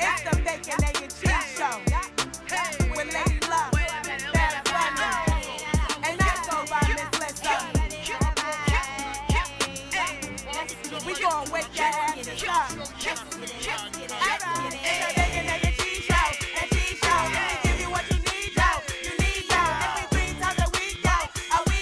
It's the Bacon, Egg, and Cheese Show with Lady Love, Bad Bunny, and that go by Miss Lissa. We gon' wake that ass up. It's the Bacon, Egg, and Cheese Show, and Cheese Show. We give you what you need, yo. You need, yo. Every 3 times a week, yo. It's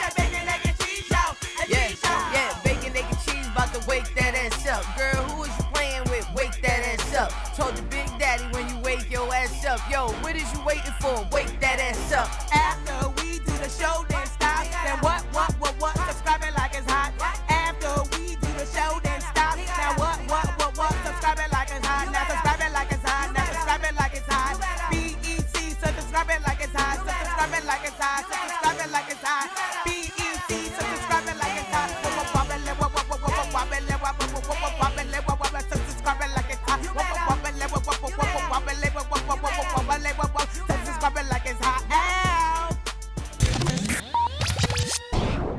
the Bacon, Egg, and Cheese Show, and Cheese Show. Yeah, bacon, egg, and cheese, about to wake that ass up. Girl, who is you playing with? Wake that ass up. Told your big daddy when you wake your ass up. Yo, what is you waiting for? Wake that ass up. After we do the show, then stop. Then what? Subscribe it like it's hot. After we do the show, then stop. Now what? Subscribe it like it's hot. Now subscribe it like it's hot. Now subscribe it like it's hot. BEC, so subscribe it like it's hot. So subscribe it like it's hot. So subscribe it like it's hot. BEC, so subscribe it like it's hot. So subscribe it like it's hot. Subscribe it like it's hot.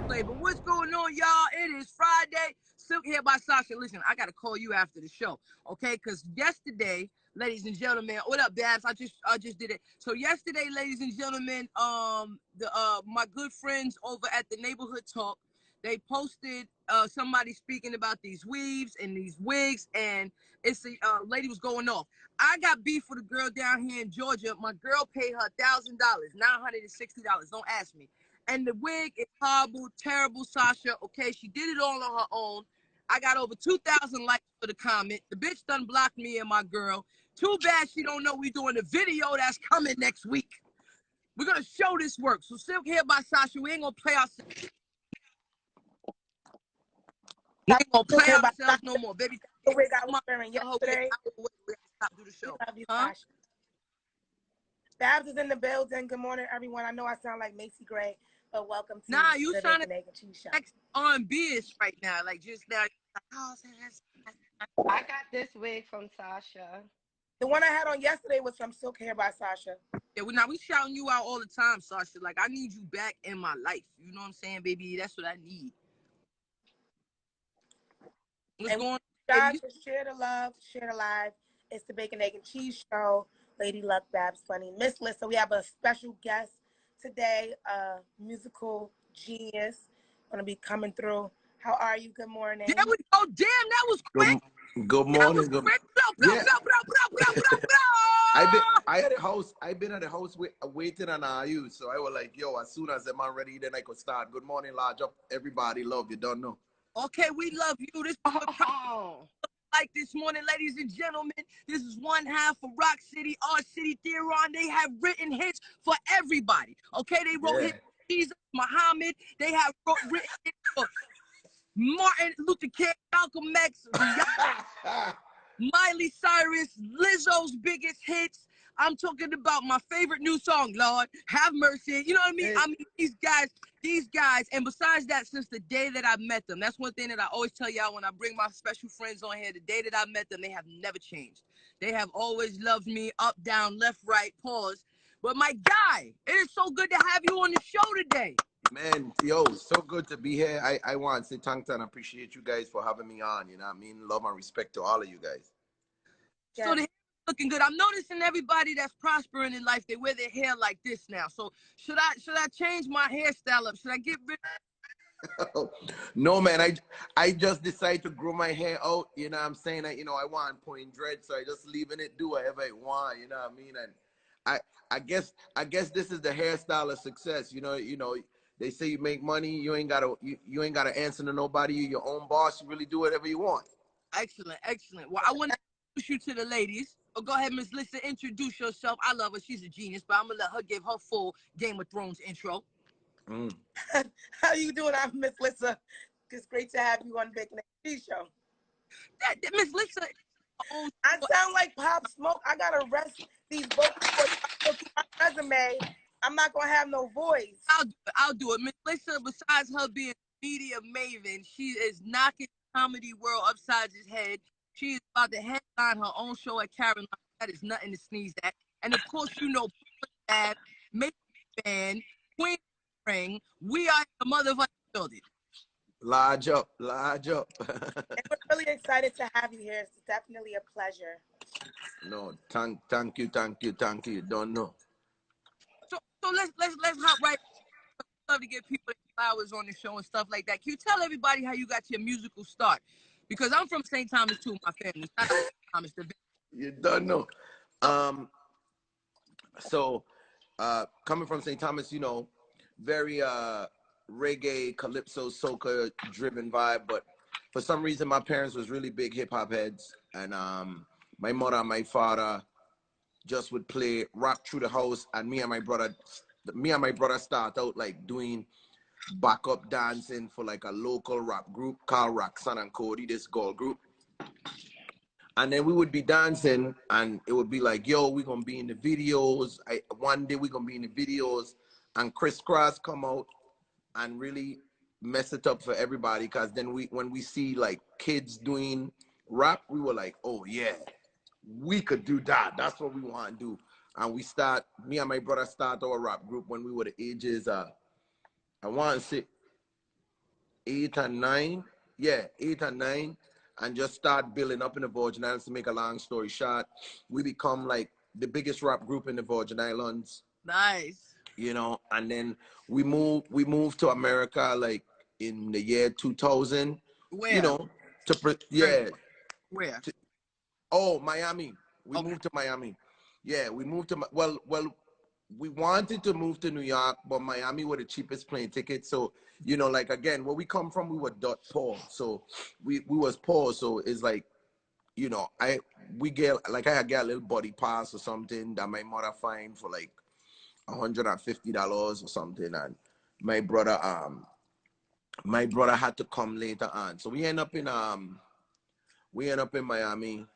But what's going on, y'all? It is Friday. Silk here by Sasha. Listen, I gotta call you after the show, okay? Because yesterday, ladies and gentlemen, what up, Babs? I just did it. So yesterday, ladies and gentlemen, my good friends over at the Neighborhood Talk, they posted somebody speaking about these weaves and these wigs, and it's a lady was going off. I got beef with a girl down here in Georgia. My girl paid her $1,000, $960. Don't ask me. And the wig is horrible, terrible, Sasha. Okay, she did it all on her own. I got over 2,000 likes for the comment. The bitch done blocked me and my girl. Too bad she don't know we doing a video that's coming next week. We're gonna show this work. So Silk here by Sasha. We ain't gonna play ourselves. We ain't gonna play ourselves no more, baby. The wig I was wearing yesterday. Stop, do the show. Babs is in the building. Good morning, everyone. I know I sound like Macy Gray, but welcome to Nah, you the sound Bacon, Egg, and Cheese Show. R&B-ish right now, like just now. I got this wig from Sasha. The one I had on yesterday was from Silk Hair by Sasha. Yeah, we shouting you out all the time, Sasha. Like, I need you back in my life. You know what I'm saying, baby? That's what I need. What's going on? Guys, share the love, share the live. It's the Bacon, Egg, and Cheese Show. Lady Luck, Babs, Bunny Miss Lissa. We have a special guest today, a musical genius, gonna be coming through. How are you? Good morning. There we go. Damn, that was quick. Good morning. That was quick. I've been at the house waiting on you. So I was like, yo, as soon as I'm ready, then I could start. Good morning, large up. Everybody love you. Don't know. Okay, we love you. This like this morning, ladies and gentlemen. This is one half of Rock City, R City, Theron. They have written hits for everybody. Okay, they wrote hits for Jesus, Muhammad. They have written hits for Martin Luther King, Malcolm X, Miley Cyrus, Lizzo's biggest hits. I'm talking about my favorite new song, Lord, have mercy. You know what I mean? I mean, these guys, and besides that, since the day that I met them, that's one thing that I always tell y'all when I bring my special friends on here. The day that I met them, they have never changed. They have always loved me, up, down, left, right, pause. But my guy, it is so good to have you on the show today. Man, yo, so good to be here. I want to say thanks and appreciate you guys for having me on. You know what I mean? Love and respect to all of you guys. Yeah. So the hair is looking good. I'm noticing everybody that's prospering in life, they wear their hair like this now. So should I change my hairstyle up? Should I get rid of No, man, I just decided to grow my hair out. You know what I'm saying? I want point dread, so I just leaving it, do whatever I want. You know what I mean? And I guess this is the hairstyle of success. You know, they say you make money, you ain't gotta answer to nobody. You're your own boss. You really do whatever you want. Excellent. Well, I want to introduce you to the ladies. Oh, go ahead, Miss Lissa, introduce yourself. I love her. She's a genius, but I'm going to let her give her full Game of Thrones intro. How you doing? I'm Miss Lissa. It's great to have you on Bacon, Egg, and Cheese Show. Miss Lissa. I sound like Pop Smoke. I got to rest these vocals for my resume. I'm not going to have no voice. I'll do it. Miss Lissa, besides her being a media maven, she is knocking the comedy world upside his head. She is about to headline her own show at Carolina. That is nothing to sneeze at. And of course, you know, Make Band, Queen Ring. We are the motherfucking building. Large up. And we're really excited to have you here. It's definitely a pleasure No, thank you. Don't know. So let's hop right. Love to get people flowers on the show and stuff like that. Can you tell everybody how you got your musical start? Because I'm from St. Thomas too, my family. Shout out to St. Thomas. You don't know. So coming from St. Thomas, you know, very reggae, calypso, soca driven vibe, but for some reason my parents was really big hip hop heads, and my mother and my father just would play rock through the house, and me and my brother start out like doing backup dancing for like a local rap group called Roxanne and Cody, this girl group. And then we would be dancing, and it would be like, yo, we're going to be in the videos. One day we're going to be in the videos. And Chris Cross come out and really mess it up for everybody. Because then when we see like kids doing rap, we were like, oh, yeah, we could do that. That's what we want to do. And me and my brother start our rap group when we were the ages, I want to say 8 and 9. Yeah, 8 and 9. And just start building up in the Virgin Islands. To make a long story short, we become like the biggest rap group in the Virgin Islands. Nice. You know, and then we moved to America like in the year 2000. Where? You know, Where? Miami. We moved to Miami. Yeah, we moved to we wanted to move to New York, but Miami were the cheapest plane tickets. So, you know, like, again, where we come from, we were poor. So we was poor. So it's like, you know, I get a little body pass or something that my mother find for like $150 or something. And my brother had to come later on. So we end up in Miami,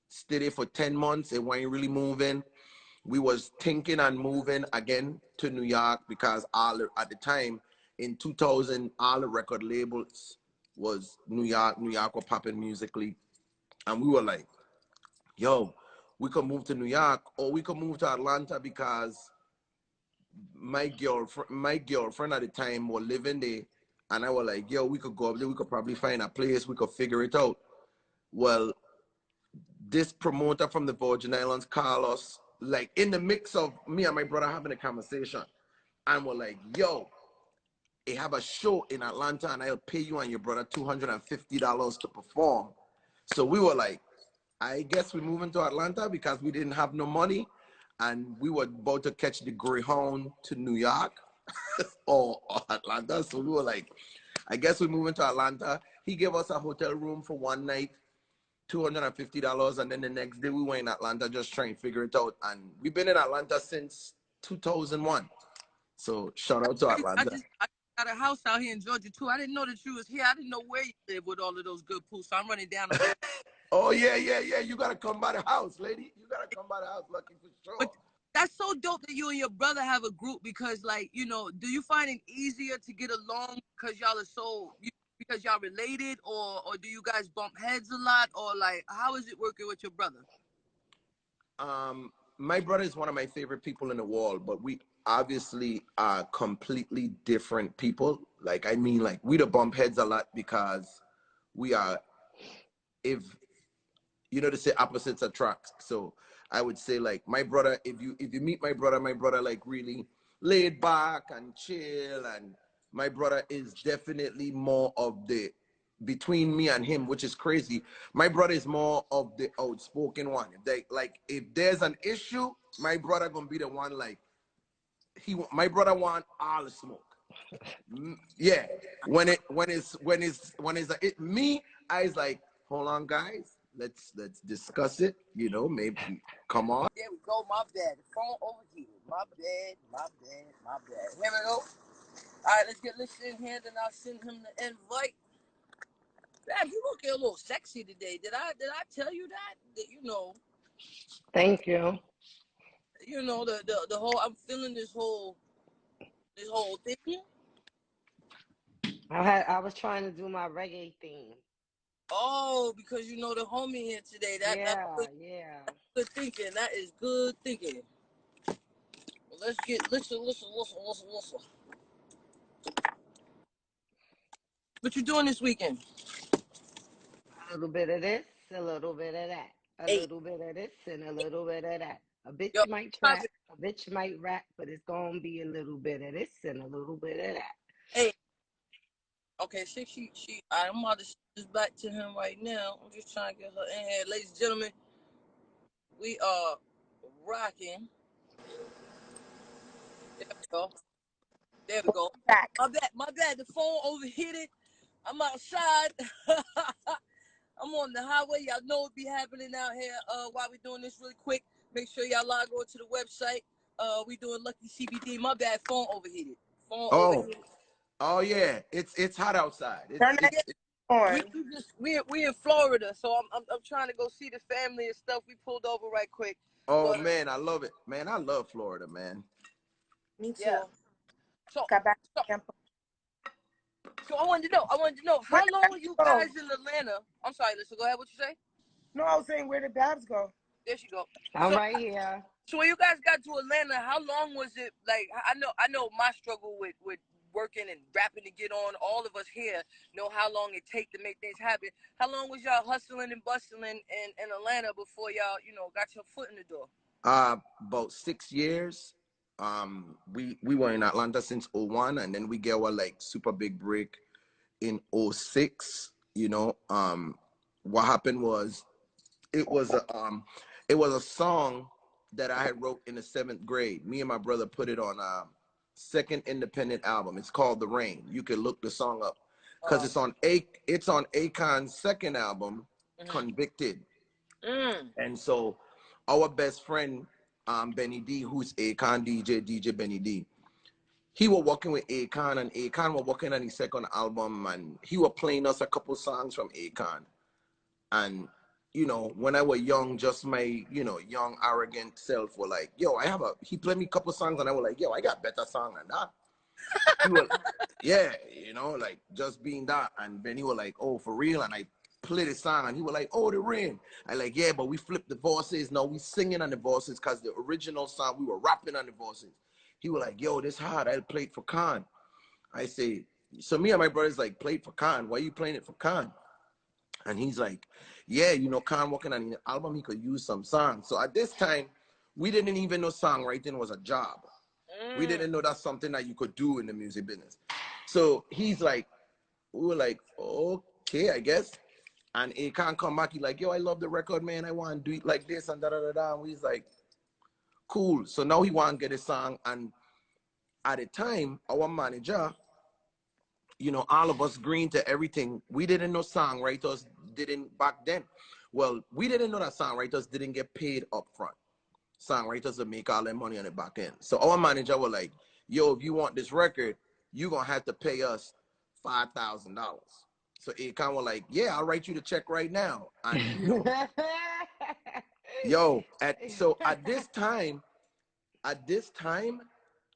stayed there for 10 months. It wasn't really moving. We was thinking and moving again to New York, because at the time in 2000, all the record labels was New York. New York were popping musically. And we were like, yo, we could move to New York, or we could move to Atlanta, because my girlfriend at the time was living there. And I was like, yo, we could go up there. We could probably find a place. We could figure it out. Well, this promoter from the Virgin Islands called us, like in the mix of me and my brother having a conversation, and we're like, yo, I have a show in Atlanta and I'll pay you and your brother $250 to perform. So we were like, I guess we're moving to Atlanta, because we didn't have no money, and we were about to catch the Greyhound to New York or Atlanta. So we were like, I guess we're moving to Atlanta. He gave us a hotel room for one night, $250, and then the next day we were in Atlanta just trying to figure it out. And we've been in Atlanta since 2001. So shout out to Atlanta. I got a house out here in Georgia too. I didn't know that you was here. I didn't know where you live with all of those good pools. So I'm running down. Oh yeah. You gotta come by the house, lady. You gotta come by the house, Lucky, for sure. But that's so dope that you and your brother have a group, because, like, you know, do you find it easier to get along because y'all are because y'all related, or do you guys bump heads a lot, or like how is it working with your brother? My brother is one of my favorite people in the world, but we obviously are completely different people. Like, I mean, like, we don't bump heads a lot, because we are, if you know, to say opposites attract. So I would say, like, my brother, if you meet my brother like really laid back and chill, and my brother is definitely more of the, between me and him, which is crazy, my brother is more of the outspoken one. If there's an issue, my brother gonna be the one, like, my brother want all the smoke. Yeah. When it's me, I was like, hold on, guys, let's discuss it, you know, maybe, come on. There we go, my bad. The phone overheated. My bad. Here we go. All right, let's get Lissa in here, then I'll send him the invite. Damn, you looking a little sexy today. Did I tell you that? You know. Thank you. You know, the whole, I'm feeling this whole thing. I was trying to do my reggae theme. Oh, because you know the homie here today. That's good thinking. That is good thinking. Well, let's get listen. What you doing this weekend? A little bit of this, a little bit of that. A 8. little bit of this and a little bit of that. A bitch Yo, might trap, a bitch might rap, but it's gonna be a little bit of this and a little bit of that. hey, okay, I'm about to send this back to him right now. I'm just trying to get her in here. Ladies and gentlemen, we are rocking. There we go. There we go. Back. My bad. The phone overheated. I'm outside. I'm on the highway. Y'all know it be happening out here. While we doing this really quick, make sure y'all log on to the website. We doing Lucky CBD. My bad. Phone overheated. Overheated. Oh yeah, it's hot outside. Turn that on. We in Florida, so I'm trying to go see the family and stuff. We pulled over right quick. Oh man, I love it, man. I love Florida, man. Me too. Yeah. So Got back. I wanted to know how long were you guys in Atlanta? I'm sorry, Lisa. Go ahead. What you say? No, I was saying, where did Babs go? There she go. I'm right here. So when you guys got to Atlanta, how long was it? Like I know my struggle with working and rapping to get on. All of us here know how long it take to make things happen. How long was y'all hustling and bustling in Atlanta before y'all, got your foot in the door? About 6 years. We were in Atlanta since 01, and then we get our like super big break in 06. What happened was it was a song that I had wrote in the 7th grade. Me and my brother put it on a second independent album. It's called The Rain. You can look the song up because it's on Akon's second album, Convicted. And so our best friend Benny D, who's Akon DJ Benny D, he was working with Akon, and Akon was working on his second album, and he was playing us a couple songs from Akon. And when I was young, just my young arrogant self were like, yo, he played me a couple songs, and I was like, yo, I got better song than that. He was, yeah, like just being that. And then he was like, oh, for real? And I played the song, and he was like, oh, The Rain. I like, yeah, but we flipped the voices. No, we singing on the voices, because the original song, we were rapping on the voices. He was like, yo, this hard. I'll play it for Khan. I say, so me and my brothers like, played for Khan. Why are you playing it for Khan? And he's like, yeah, Khan working on an album, he could use some songs. So at this time, we didn't even know songwriting was a job. We didn't know that's something that you could do in the music business. So he's like, we were like, okay, I guess. And Akon come back, he's like, yo, I love the record, man. I want to do it like this and da-da-da-da. And he's like, cool. So now he want to get a song. And at the time, our manager, all of us green to everything. We didn't know songwriters didn't back then. Well, we didn't know that songwriters didn't get paid up front. Songwriters would make all their money on the back end. So our manager was like, yo, if you want this record, you're going to have to pay us $5,000. So Akon was like, yeah, I'll write you the check right now. And, at this time,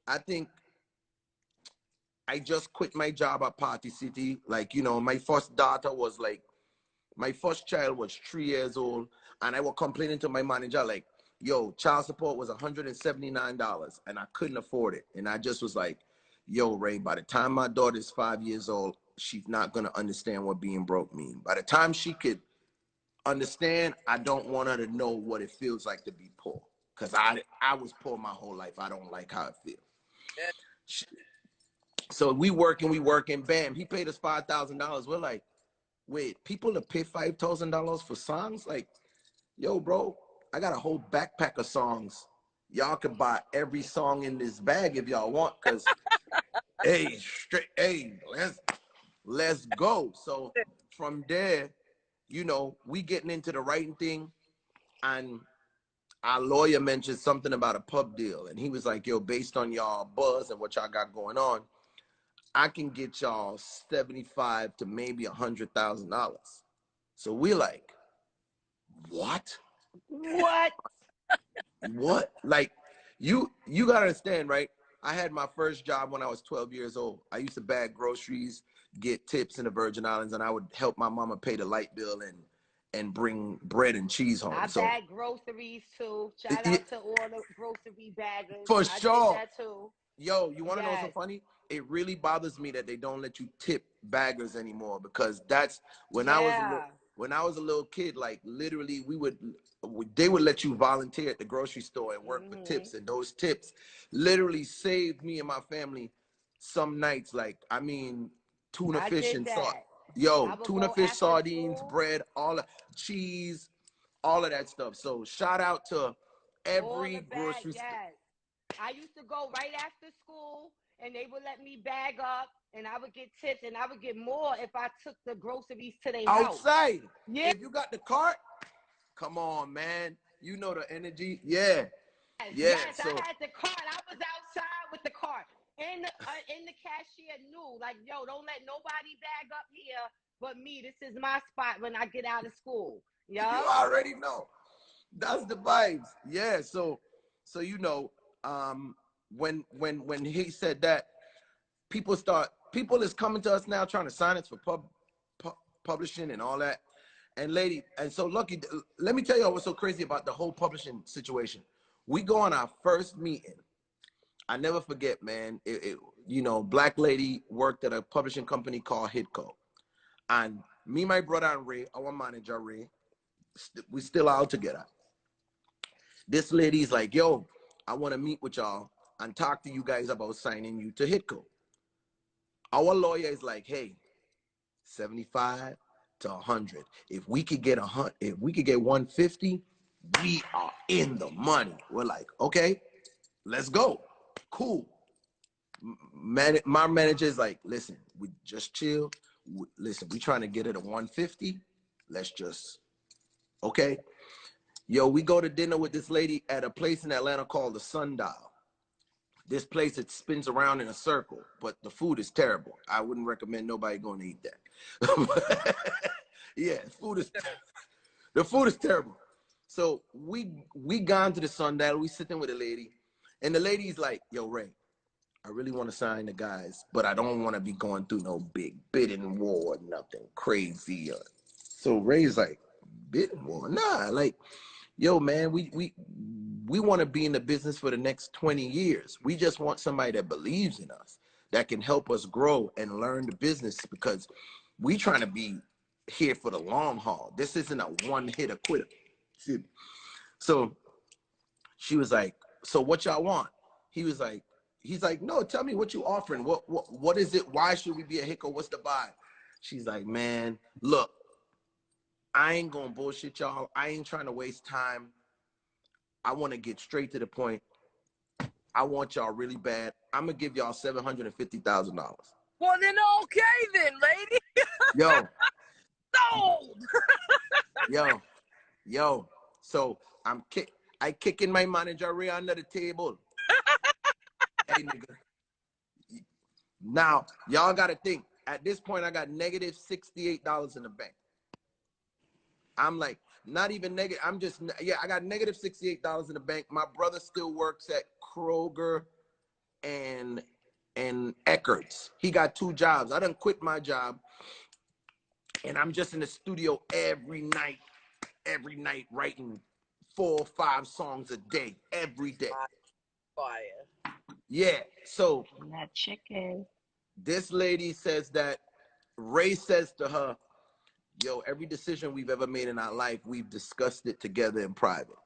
I think I just quit my job at Party City. Like, my first daughter was like, my first child was 3 years old. And I was complaining to my manager, like, yo, child support was $179 and I couldn't afford it. And I just was like, yo, Ray, by the time my daughter's 5 years old, she's not going to understand what being broke means. By the time she could understand, I don't want her to know what it feels like to be poor. Because I was poor my whole life. I don't like how it feels. So we working, bam, he paid us $5,000. We're like, wait, people to pay $5,000 for songs? Like, yo, bro, I got a whole backpack of songs. Y'all can buy every song in this bag if y'all want, because, let's go. So from there, we getting into the writing thing, and our lawyer mentioned something about a pub deal. And he was like, yo, based on y'all buzz and what y'all got going on, I can get y'all $75,000 to maybe $100,000. So we're like, what? What? Like, you gotta understand, right? I had my first job when I was 12 years old. I used to bag groceries, get tips in the Virgin Islands, and I would help my mama pay the light bill and bring bread and cheese home. I bag groceries too. Shout out to all the grocery baggers. For sure. I did that too. Yo, you want to know so funny? It really bothers me that they don't let you tip baggers anymore, because that's when I when I was a little kid, like literally they would let you volunteer at the grocery store and work for tips, and those tips literally saved me and my family some nights. Like, I mean, tuna I fish did and that. tuna Go fish, after sardines, school. bread, all of cheese, all of that stuff. So shout out to All every the bag, grocery store. yes. I used to go right after school, and they would let me bag up, and I would get tips, and I would get more if I took the groceries to their house. Outside. Yeah. If you got the cart, come on, man. You know the energy. Yeah. Yes, So I had the cart. I was outside with the cart. And the cashier knew, like, yo, don't let nobody bag up here but me. This is my spot when I get out of school. Yeah. you already know. That's the vibes. Yeah. So you know, when he said that, people is coming to us now trying to sign us for publishing and all that. And so Lucky, let me tell you what's so crazy about the whole publishing situation. We go on our first meeting. I never forget, man. You know, black lady worked at a publishing company called Hitco. And me, my brother, and Ray, our manager, Ray, we still out together. This lady's like, yo, I want to meet with y'all and talk to you guys about signing you to Hitco. Our lawyer is like, hey, 75 to 100. If we could get 150, we are in the money. We're like, okay, let's go. Cool. My manager is like, listen, we just chill. Listen, we trying to get it at 150. Let's just, okay. Yo, we go to dinner with this lady at a place in Atlanta called the Sundial. This place, it spins around in a circle, but the food is terrible. I wouldn't recommend nobody going to eat that. Yeah, the food is terrible. So we gone to the Sundial. We sitting with a lady, and the lady's like, yo, Ray, I really want to sign the guys, but I don't want to be going through no big bidding war, nothing crazy. So Ray's like, bidding war? Nah, like, yo, man, we want to be in the business for the next 20 years. We just want somebody that believes in us, that can help us grow and learn the business, because we trying to be here for the long haul. This isn't a one-hitter quitter. So she was like, so what y'all want? He's like, no, tell me what you offering. What is it? Why should we be a Hitco? What's the vibe? She's like, man, look, I ain't gonna bullshit y'all. I ain't trying to waste time. I want to get straight to the point. I want y'all really bad. I'm gonna give y'all $750,000. Well, then okay then, lady. Yo, No. yo. So I kicking my manager Ray under the table. Hey, nigga. Now, y'all got to think. At this point, I got negative $68 in the bank. I'm like, not even negative. I got negative $68 in the bank. My brother still works at Kroger and Eckert's. He got 2 jobs. I done quit my job, and I'm just in the studio every night writing 4 or 5 songs a day, every day. Fire. Yeah, so That chicken. this lady says that Ray says to her, yo, every decision we've ever made in our life, we've discussed it together in private.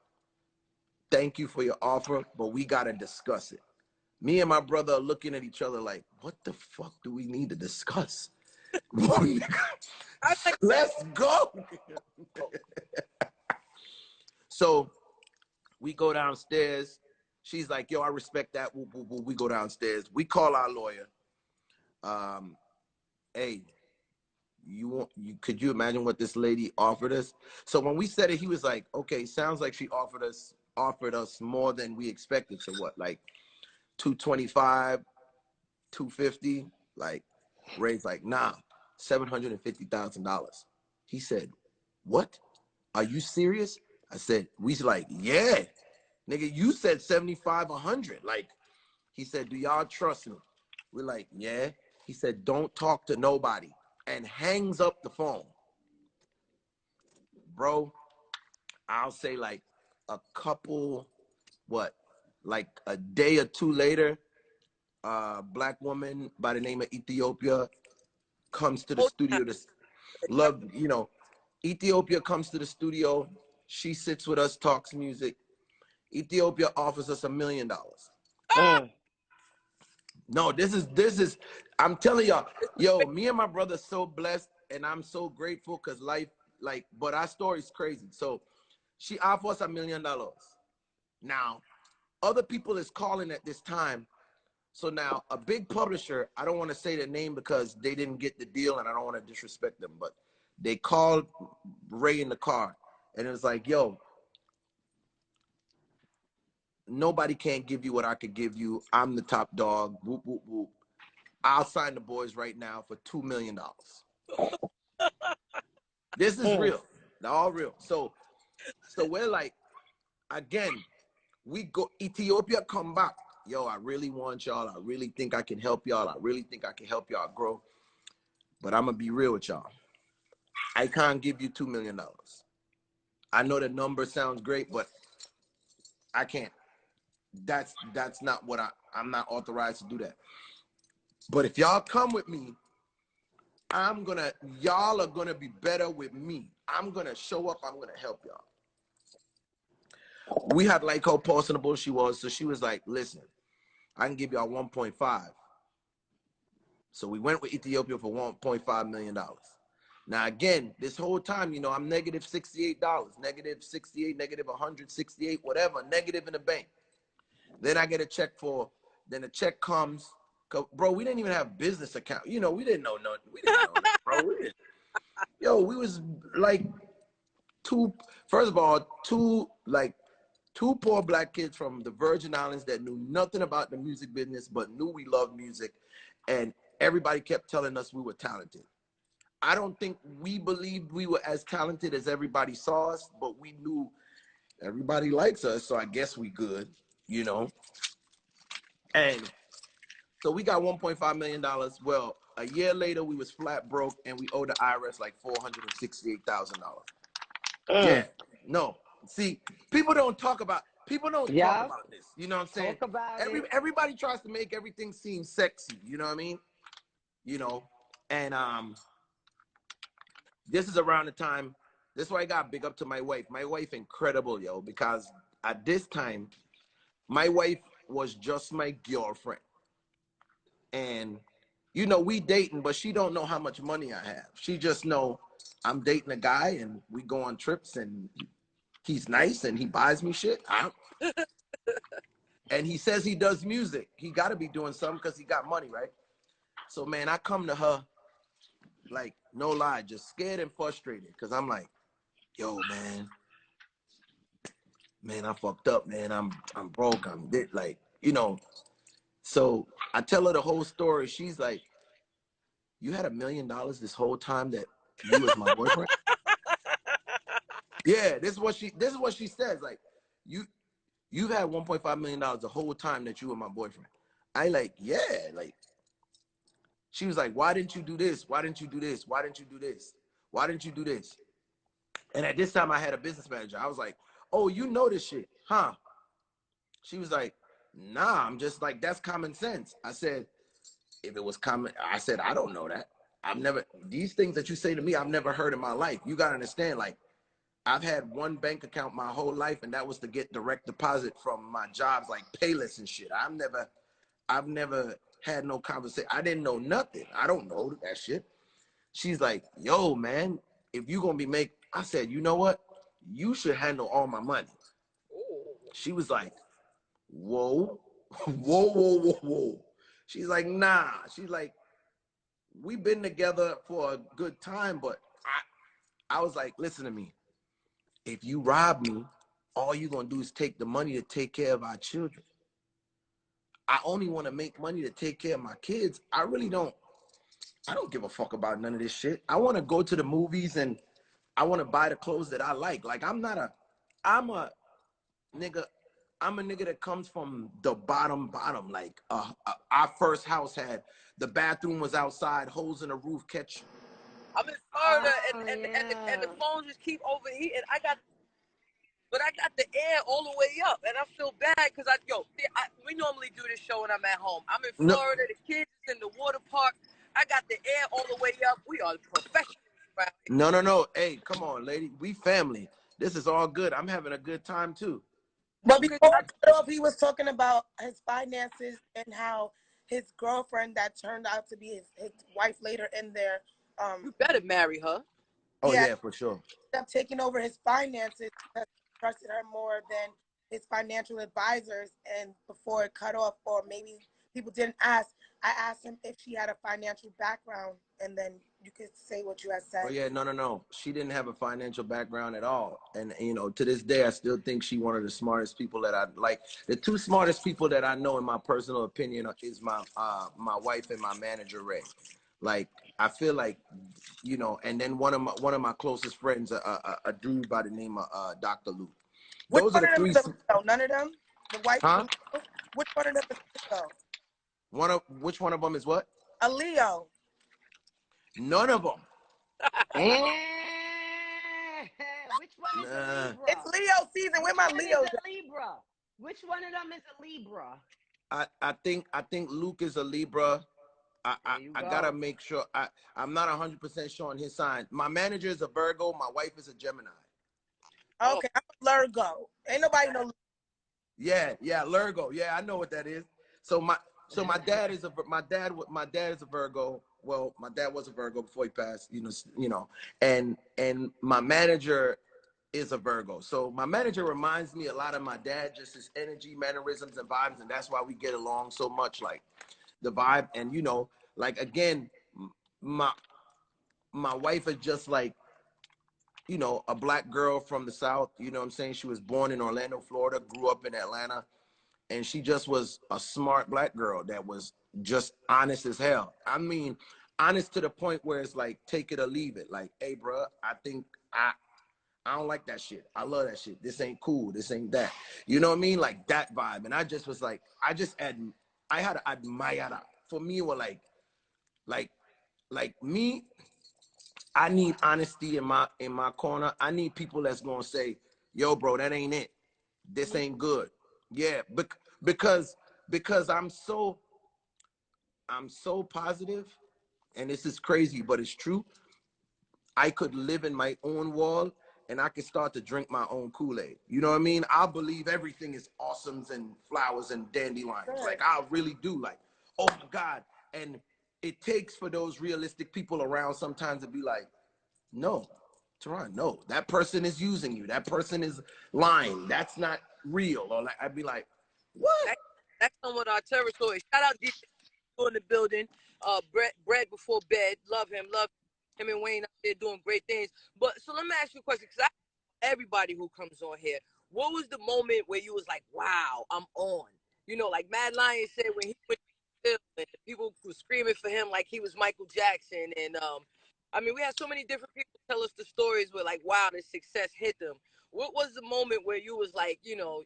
Thank you for your offer, but we got to discuss it. Me and my brother are looking at each other like, what the fuck do we need to discuss? Let's go. So we go downstairs. She's like, yo, I respect that. We go downstairs. We call our lawyer. Hey, could you imagine what this lady offered us? So when we said it, he was like, okay, sounds like she offered us more than we expected. So what, like 225, 250? Like, Ray's like, nah, $750,000. He said, what? Are you serious? I said, we like, yeah. Nigga, you said 75, 100. Like, he said, do y'all trust me? We're like, yeah. He said, don't talk to nobody, and hangs up the phone. Bro, I'll say like a couple, like a day or 2 later, black woman by the name of Ethiopia comes to the studio to love, Ethiopia comes to the studio. She sits with us, talks music. Ethiopia offers us $1 million. No, this is, I'm telling y'all, yo, me and my brother so blessed, and I'm so grateful because life, like, but our story's crazy. So she offers us $1 million. Now, other people is calling at this time. So now a big publisher, I don't want to say their name because they didn't get the deal and I don't want to disrespect them, but they called Ray in the car and it was like, yo, nobody can give you what I could give you. I'm the top dog. Whoop, whoop, whoop. I'll sign the boys right now for $2 million. This is real. They're all real. So we're like, again, we go, Ethiopia come back. Yo, I really want y'all. I really think I can help y'all. I really think I can help y'all grow. But I'm going to be real with y'all. I can't give you $2 million. I know the number sounds great, but I can't. That's not what I'm not authorized to do that. But if y'all come with me, y'all are gonna be better with me. I'm gonna show up, I'm gonna help y'all. We had like how personable she was, so she was like, listen, I can give y'all 1.5. So we went with Ethiopia for $1.5 million. Now again, this whole time, you know, I'm negative $68, negative 68, negative 168, whatever, negative in the bank. Then I get a check then the check comes. Bro, we didn't even have business account. You know, we didn't know nothing. We didn't know nothing, bro. Yo, we was like two poor black kids from the Virgin Islands that knew nothing about the music business, but knew we loved music. And everybody kept telling us we were talented. I don't think we believed we were as talented as everybody saw us, but we knew everybody likes us, so I guess we good, you know? And so we got $1.5 million. Well, a year later, we was flat broke, and we owed the IRS like $468,000. Yeah, no. See, people don't talk about this. You know what I'm saying? Talk about it. Everybody tries to make everything seem sexy. You know what I mean? You know, and this is around the time. This is why I got big up to my wife. My wife, incredible, yo, because at this time, my wife was just my girlfriend. And, you know, we dating, but she don't know how much money I have. She just know I'm dating a guy and we go on trips and he's nice and he buys me shit. And he says he does music. He got to be doing something because he got money, right? So, man, I come to her, like, no lie, just scared and frustrated because I'm like, yo, man, I fucked up, man. I'm broke. I'm like, you know. So I tell her the whole story. She's like, you had $1 million this whole time that you was my boyfriend? Yeah, this is what she says. Like, you've had $1.5 million the whole time that you were my boyfriend. I like, yeah, like, she was like, why didn't you do this? Why didn't you do this? Why didn't you do this? Why didn't you do this? And at this time I had a business manager. I was like, oh, you know this shit, huh? She was like, nah, I'm just like, that's common sense. I said, if it was common, I said, I don't know that. These things that you say to me, I've never heard in my life. You got to understand, like, I've had one bank account my whole life, and that was to get direct deposit from my jobs, like Payless and shit. I've never had no conversation. I didn't know nothing. I don't know that shit. She's like, yo, man, if you going to be I said, you know what? You should handle all my money. She was like, whoa, whoa, whoa, whoa, whoa. She's like, nah. She's like, we've been together for a good time, but I was like, listen to me. If you rob me, all you're going to do is take the money to take care of our children. I only want to make money to take care of my kids. I don't give a fuck about none of this shit. I want to go to the movies and I want to buy the clothes that I like. Like, I'm a nigga that comes from the bottom. Like, our first house the bathroom was outside, holes in the roof, catch. I'm in Florida, and the phone just keep overheating. I got the air all the way up, and I feel bad because we normally do this show when I'm at home. I'm in Florida. The kids is in the water park. I got the air all the way up. We are professionals Right. No. Hey, come on, lady. We family. This is all good. I'm having a good time too. But Okay, before we cut off, he was talking about his finances and how his girlfriend that turned out to be his wife later in there, you better marry her. Oh yeah, yeah, for sure. ended up taking over his finances because he trusted her more than his financial advisors. And before it cut off, or maybe people didn't ask, I asked him if she had a financial background, and then you could say what you had said. Oh yeah, no. She didn't have a financial background at all, and you know, to this day, I still think she one of the smartest people that I like. The two smartest people that I know, in my personal opinion, is my wife and my manager Ray. Like, I feel like, you know, and then one of my closest friends, a dude by the name of Dr. Luke. Which Those are one the of them three. is a Leo? None of them? The wife Huh? is a Leo? Which one of them is a Leo? Which one of them is what? A Leo. None of them. Which one is a Nah. Libra? It's Leo season. Where my Which one Leos is at? a Libra? Which one of them is a Libra? I think Luke is a Libra. There you I go. gotta make sure. I'm not 100% sure on his sign. My manager is a Virgo. My wife is a Gemini. Okay, I'm a Virgo. Ain't nobody know. Yeah, Lurgo. Yeah, I know what that is. So my dad is a Virgo. Well, my dad was a Virgo before he passed. You know, and my manager is a Virgo. So my manager reminds me a lot of my dad, just his energy, mannerisms, and vibes, and that's why we get along so much. Like the vibe, and you know, like again, my wife is just like, you know, a black girl from the South. You know what I'm saying? She was born in Orlando, Florida, grew up in Atlanta, and she just was a smart black girl that was just honest as hell. I mean, honest to the point where it's like, take it or leave it. Like, hey, bro, I think I don't like that shit. I love that shit. This ain't cool. This ain't that. You know what I mean? Like that vibe. And I just was like, I had to admire that. For me, it was like me, I need honesty in my corner. I need people that's gonna say, yo, bro, that ain't it. This ain't good. Yeah, because I'm so positive, and this is crazy, but it's true. I could live in my own world, and I could start to drink my own Kool-Aid. You know what I mean? I believe everything is awesomes and flowers and dandelions. Right. Like, I really do. Like, oh my God. And it takes for those realistic people around sometimes to be like, no, Theron, no, that person is using you. That person is lying. That's not real. Or like, I'd be like, what? That's somewhat our territory. Shout out DJ in the building. Bread before bed. Love him and Wayne out there doing great things. But so let me ask you a question, because everybody who comes on here, what was the moment where you was like, wow, I'm on? You know, like Mad Lion said when he went to and people were screaming for him like he was Michael Jackson. And I mean, we had so many different people tell us the stories where like, wow, the success hit them. What was the moment where you was like, you know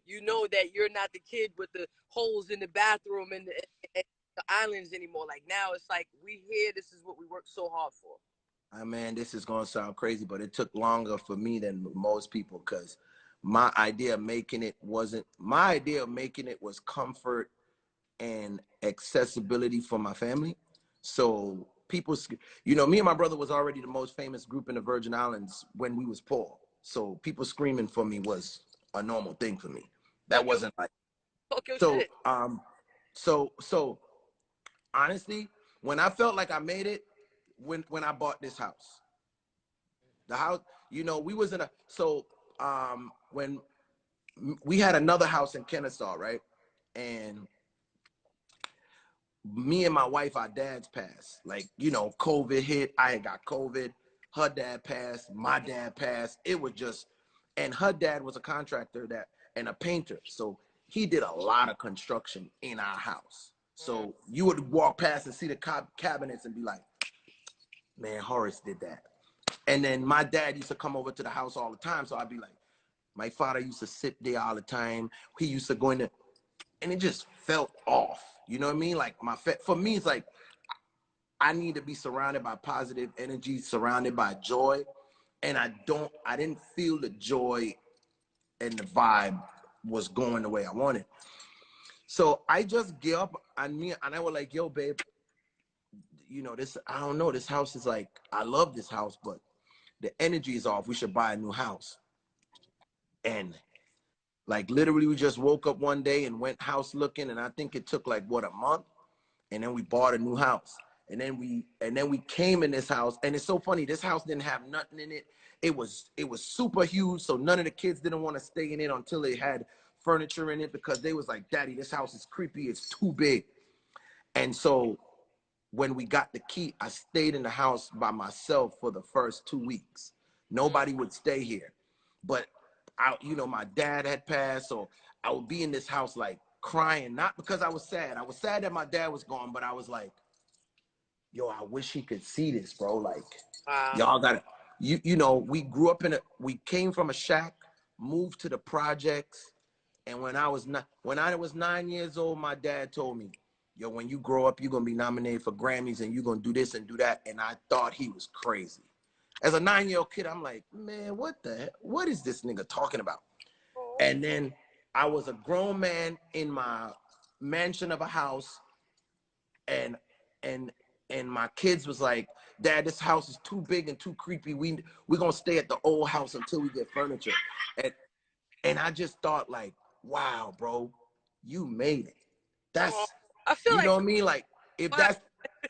that you're not the kid with the holes in the bathroom and the islands anymore? Like now it's like, we here, this is what we worked so hard for. Man, this is gonna sound crazy, but it took longer for me than most people, because my idea of making it was comfort and accessibility for my family. So people, you know, me and my brother was already the most famous group in the Virgin Islands when we was poor. So people screaming for me was a normal thing for me. That wasn't like, so Shit. so honestly, when I felt like I made it, when I bought this house. The house, you know, we was in a, so when we had another house in Kennesaw, right? And me and my wife, our dads passed. Like, you know, COVID hit. I had got COVID. Her dad passed. My dad passed. It was just, and her dad was a contractor and a painter. So he did a lot of construction in our house. So you would walk past and see the cabinets and be like, man, Horace did that. And then my dad used to come over to the house all the time. So I'd be like, my father used to sit there all the time. He used to go in there, and it just felt off. You know what I mean? Like for me, it's like, I need to be surrounded by positive energy, surrounded by joy. And I didn't feel the joy and the vibe was going the way I wanted. So I just get up and I was like, yo, babe, you know, this, I don't know, this house is like, I love this house, but the energy is off. We should buy a new house. And like literally we just woke up one day and went house looking, and I think it took like what, a month, and then we bought a new house. And then we came in this house, and it's so funny, this house didn't have nothing in it. It was super huge, so none of the kids didn't want to stay in it until they had furniture in it, because they was like, Daddy, this house is creepy, it's too big. And so when we got the key, I stayed in the house by myself for the first 2 weeks. Nobody would stay here. But my dad had passed, so I would be in this house like crying, not because I was sad. I was sad that my dad was gone, but I was like, yo, I wish he could see this, bro. Like, y'all gotta, we grew up we came from a shack, moved to the projects, and when I was 9 years old, my dad told me, yo, when you grow up, you're gonna be nominated for Grammys and you're gonna do this and do that. And I thought he was crazy. As a 9-year-old kid, I'm like, man, what is this nigga talking about? And then I was a grown man in my mansion of a house, and my kids was like, Dad, this house is too big and too creepy. We're gonna stay at the old house until we get furniture. And I just thought, like, wow, bro, you made it. That's, I feel know what I mean? Like, if that's, I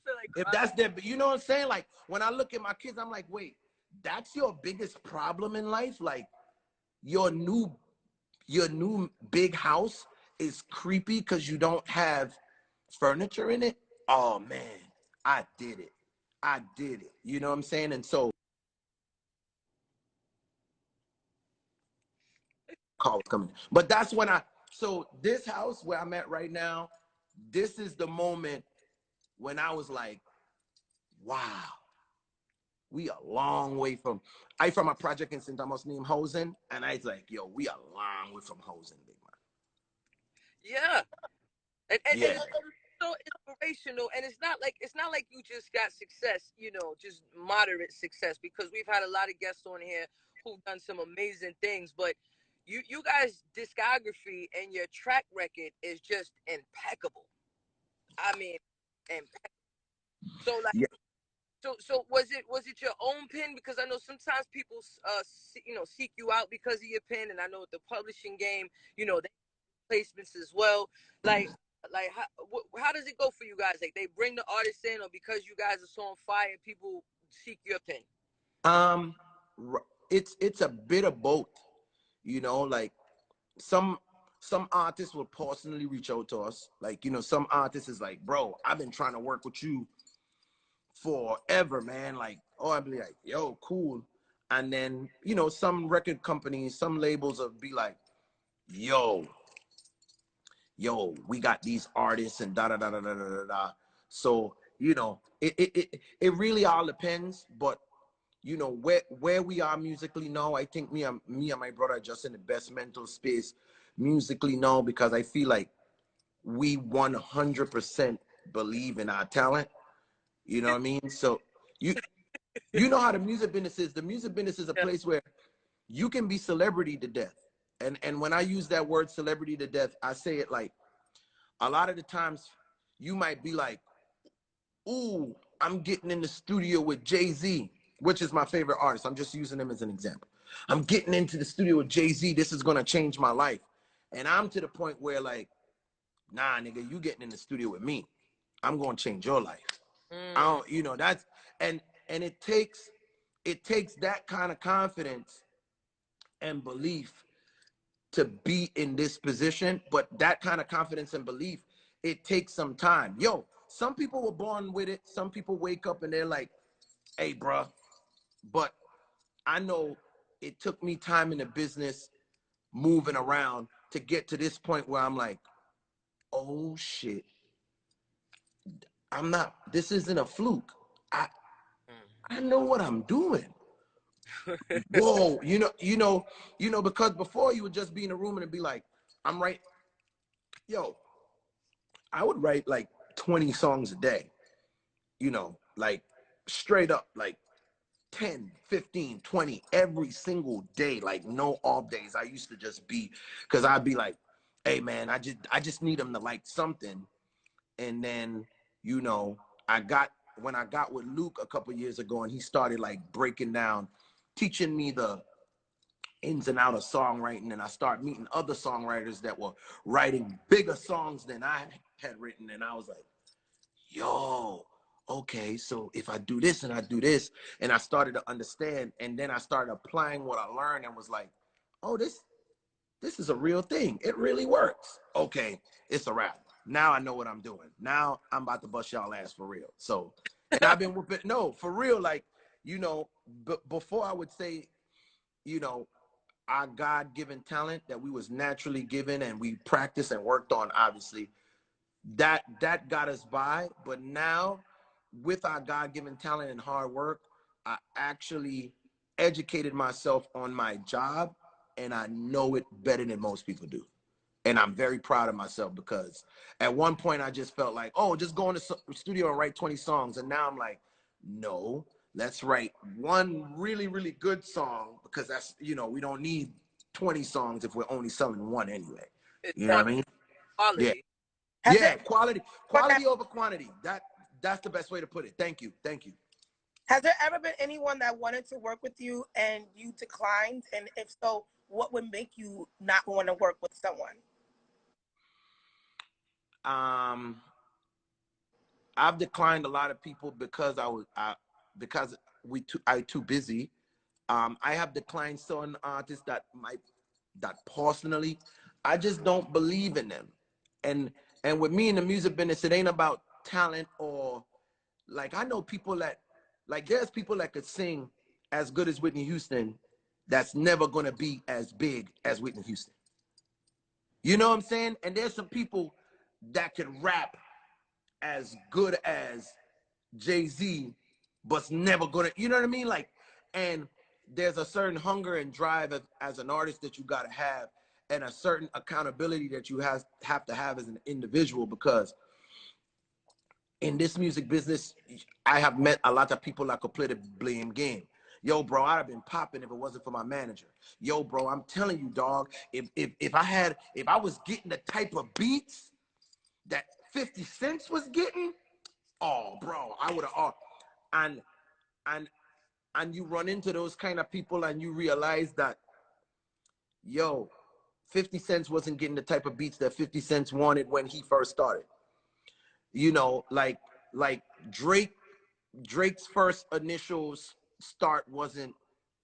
feel like if that's their, you know what I'm saying? Like, when I look at my kids, I'm like, wait, that's your biggest problem in life? Like, your new big house is creepy because you don't have furniture in it? Oh, man, I did it. You know what I'm saying? And so, call was coming. But that's when so this house where I'm at right now, this is the moment when I was like, wow, we a long way from a project in St. Thomas named Hosen, and I was like, yo, we a long way from Hosen, big man. Yeah. And yeah. it's so inspirational, and it's not like you just got success, just moderate success, because we've had a lot of guests on here who've done some amazing things, but you guys' discography and your track record is just impeccable. I mean, impeccable. So like, yeah. So was it your own pen? Because I know sometimes people seek you out because of your pen, and I know with the publishing game, they placements as well. Like how does it go for you guys? Like, they bring the artists in, or because you guys are so on fire, people seek your pen? It's a bit of both. Like some artists will personally reach out to us. Like, some artists is like, bro, I've been trying to work with you forever, man. Like, oh, I'd be like, yo, cool. And then, some record companies, some labels will be like, yo, we got these artists and da da da da da da da. So, it really all depends. But where we are musically now, I think me and my brother are just in the best mental space musically now, because I feel like we 100% believe in our talent. You know what I mean? So you know how the music business is. The music business is a place where you can be celebrity to death. And when I use that word celebrity to death, I say it like, a lot of the times you might be like, ooh, I'm getting in the studio with Jay-Z, which is my favorite artist. I'm just using him as an example. I'm getting into the studio with Jay-Z. This is going to change my life. And I'm to the point where, like, nah, nigga, you getting in the studio with me. I'm going to change your life. I don't, that's, and it takes that kind of confidence and belief to be in this position. But that kind of confidence and belief, it takes some time. Yo, some people were born with it. Some people wake up and they're like, hey, bruh. But I know it took me time in the business, moving around, to get to this point where I'm like, oh shit, this isn't a fluke. I know what I'm doing. Whoa, because before you would just be in a room and it'd be like, I would write like 20 songs a day, like straight up, like 10, 15, 20 every single day, like no off days. I used to just be, because I'd be like, hey man, I just need them to like something. And then, I got got with Luke a couple years ago, and he started like breaking down, teaching me the ins and outs of songwriting, and I started meeting other songwriters that were writing bigger songs than I had written, and I was like, yo, okay, so if I do this and I do this, and I started to understand, and then I started applying what I learned and was like, oh, this is a real thing. It really works. Okay, it's a wrap. Now I know what I'm doing. Now I'm about to bust y'all ass for real. So, and I've been whooping, no, for real, like, you know, before I would say, you know, our God-given talent that we was naturally given and we practiced and worked on, obviously, that got us by. But now, with our God-given talent and hard work, I actually educated myself on my job, and I know it better than most people do. And I'm very proud of myself, because at one point I just felt like, oh, just go in the studio and write 20 songs. And now I'm like, no, let's write one really, really good song, because that's, you know, we don't need 20 songs if we're only selling one anyway. You know what I mean? Quality. Yeah. Yeah, quality over quantity. That's the best way to put it. Thank you. Has there ever been anyone that wanted to work with you and you declined? And if so, what would make you not want to work with someone? I've declined a lot of people because I too busy. I have declined certain artists that personally I just don't believe in them. And with me in the music business, it ain't about talent, or like, I know people that, like, there's people that could sing as good as Whitney Houston that's never gonna be as big as Whitney Houston. You know what I'm saying? And there's some people that can rap as good as Jay-Z, but's never gonna, you know what I mean? Like, and there's a certain hunger and drive as an artist that you gotta have, and a certain accountability that you have to have as an individual, because in this music business, I have met a lot of people that could play the blame game. Yo, bro, I'd have been popping if it wasn't for my manager. Yo, bro, I'm telling you, dog, if I was getting the type of beats that 50 Cent was getting, oh, bro, I would have, and you run into those kind of people and you realize that, yo, 50 Cent wasn't getting the type of beats that 50 Cent wanted when he first started. You know, like Drake's first initial start wasn't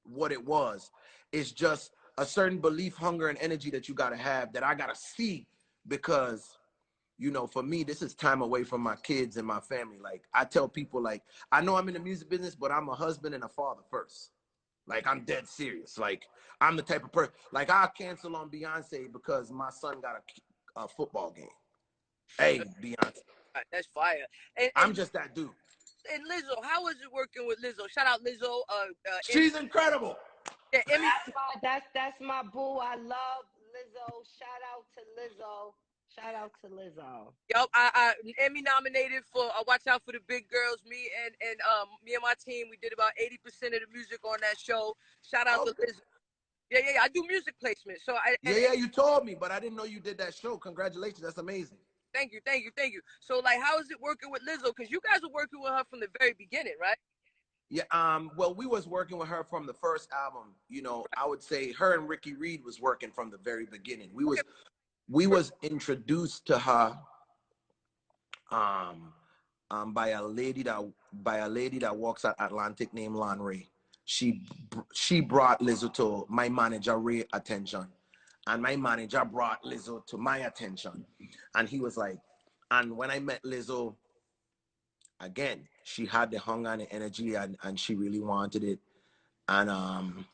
what it was. It's just a certain belief, hunger, and energy that you gotta have, that I gotta see, because, you know, for me, this is time away from my kids and my family. Like, I tell people, like, I know I'm in the music business, but I'm a husband and a father first. Like, I'm dead serious. Like, I'm the type of person, like, I'll cancel on Beyonce because my son got a football game. Hey, Beyonce. That's fire. And I'm just that dude. And Lizzo, how is it working with Lizzo? Shout out Lizzo. She's incredible. Yeah, Emmy. That's my boo. I love Lizzo. Shout out to Lizzo. Shout out to Lizzo. Yup, I Emmy nominated for Watch Out for the Big Girls. Me and my team, we did about 80% of the music on that show. Shout out to Lizzo. Yeah, I do music placement. So you told me, but I didn't know you did that show. Congratulations, that's amazing. Thank you. So, like, how is it working with Lizzo? Because you guys were working with her from the very beginning, right? Yeah. Well, we was working with her from the first album. You know, I would say her and Ricky Reed was working from the very beginning. We was introduced to her by a lady that walks at Atlantic named Lon Ray. She brought Lizzo to my manager Ray attention, and my manager brought Lizzo to my attention, and he was like, and when I met Lizzo, again, she had the hunger and the energy, and she really wanted it, and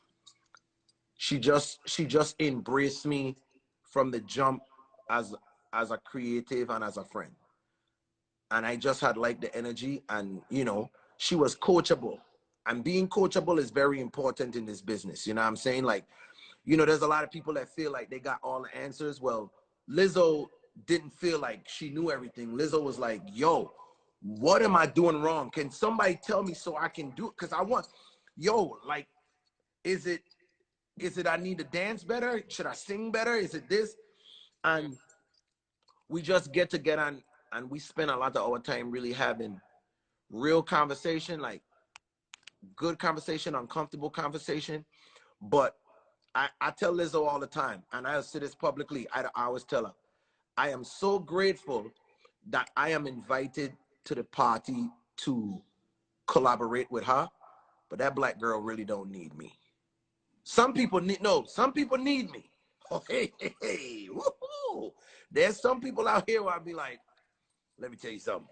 she just embraced me from the jump as a creative and as a friend. And I just had like the energy, and, you know, she was coachable. And being coachable is very important in this business. You know what I'm saying? Like, you know, there's a lot of people that feel like they got all the answers. Well, Lizzo didn't feel like she knew everything. Lizzo was like, yo, what am I doing wrong? Can somebody tell me so I can do it? Because I want, yo, like, is it I need to dance better? Should I sing better? Is it this? And we just get together, and we spend a lot of our time really having real conversation, like good conversation, uncomfortable conversation. But I tell Lizzo all the time, and I'll say this publicly, I always tell her, I am so grateful that I am invited to the party to collaborate with her, but that black girl really don't need me. Some people need, no, some people need me. Oh, hey, hey, hey, woohoo. There's some people out here where I'll be like, let me tell you something.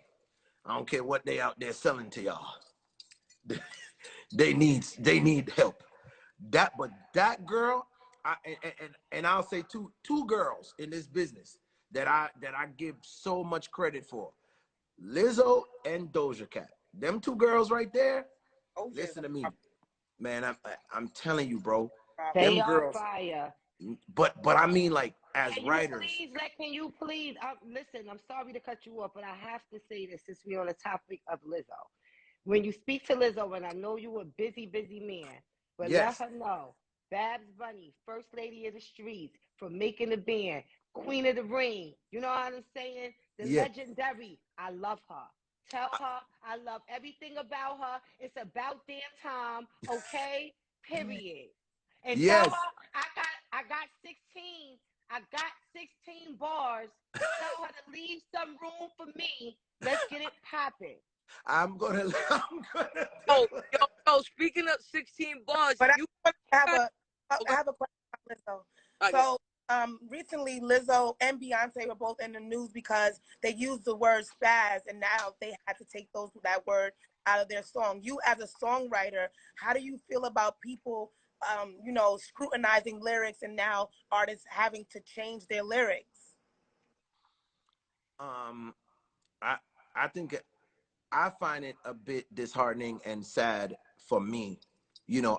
I don't care what they out there selling to y'all. They need help. But that girl, and I'll say two girls in this business that I give so much credit for. Lizzo and Doja Cat. Them two girls right there, listen to me. Man, I'm telling you, bro. They Them are girls, fire. but I mean, like, as Can writers. can you please, listen, I'm sorry to cut you off, but I have to say this since we're on the topic of Lizzo. When you speak to Lizzo, and I know you're a busy man, but Yes. let her know, Babs Bunny, first lady of the streets, from making the band, queen of the ring, you know what I'm saying? The legendary, I love her. Tell her I love everything about her. It's about damn time, okay? Period. And tell Yes. her I got 16 bars. Tell her to leave some room for me. Let's get it popping. I'm gonna. Yo, speaking of 16 bars, But you I have a question about Lizzo. Okay. So recently Lizzo and Beyonce were both in the news because they used the word spaz, and now they had to take that word out of their song. You as a songwriter, how do you feel about people scrutinizing lyrics and now artists having to change their lyrics? I think I find it a bit disheartening and sad for me,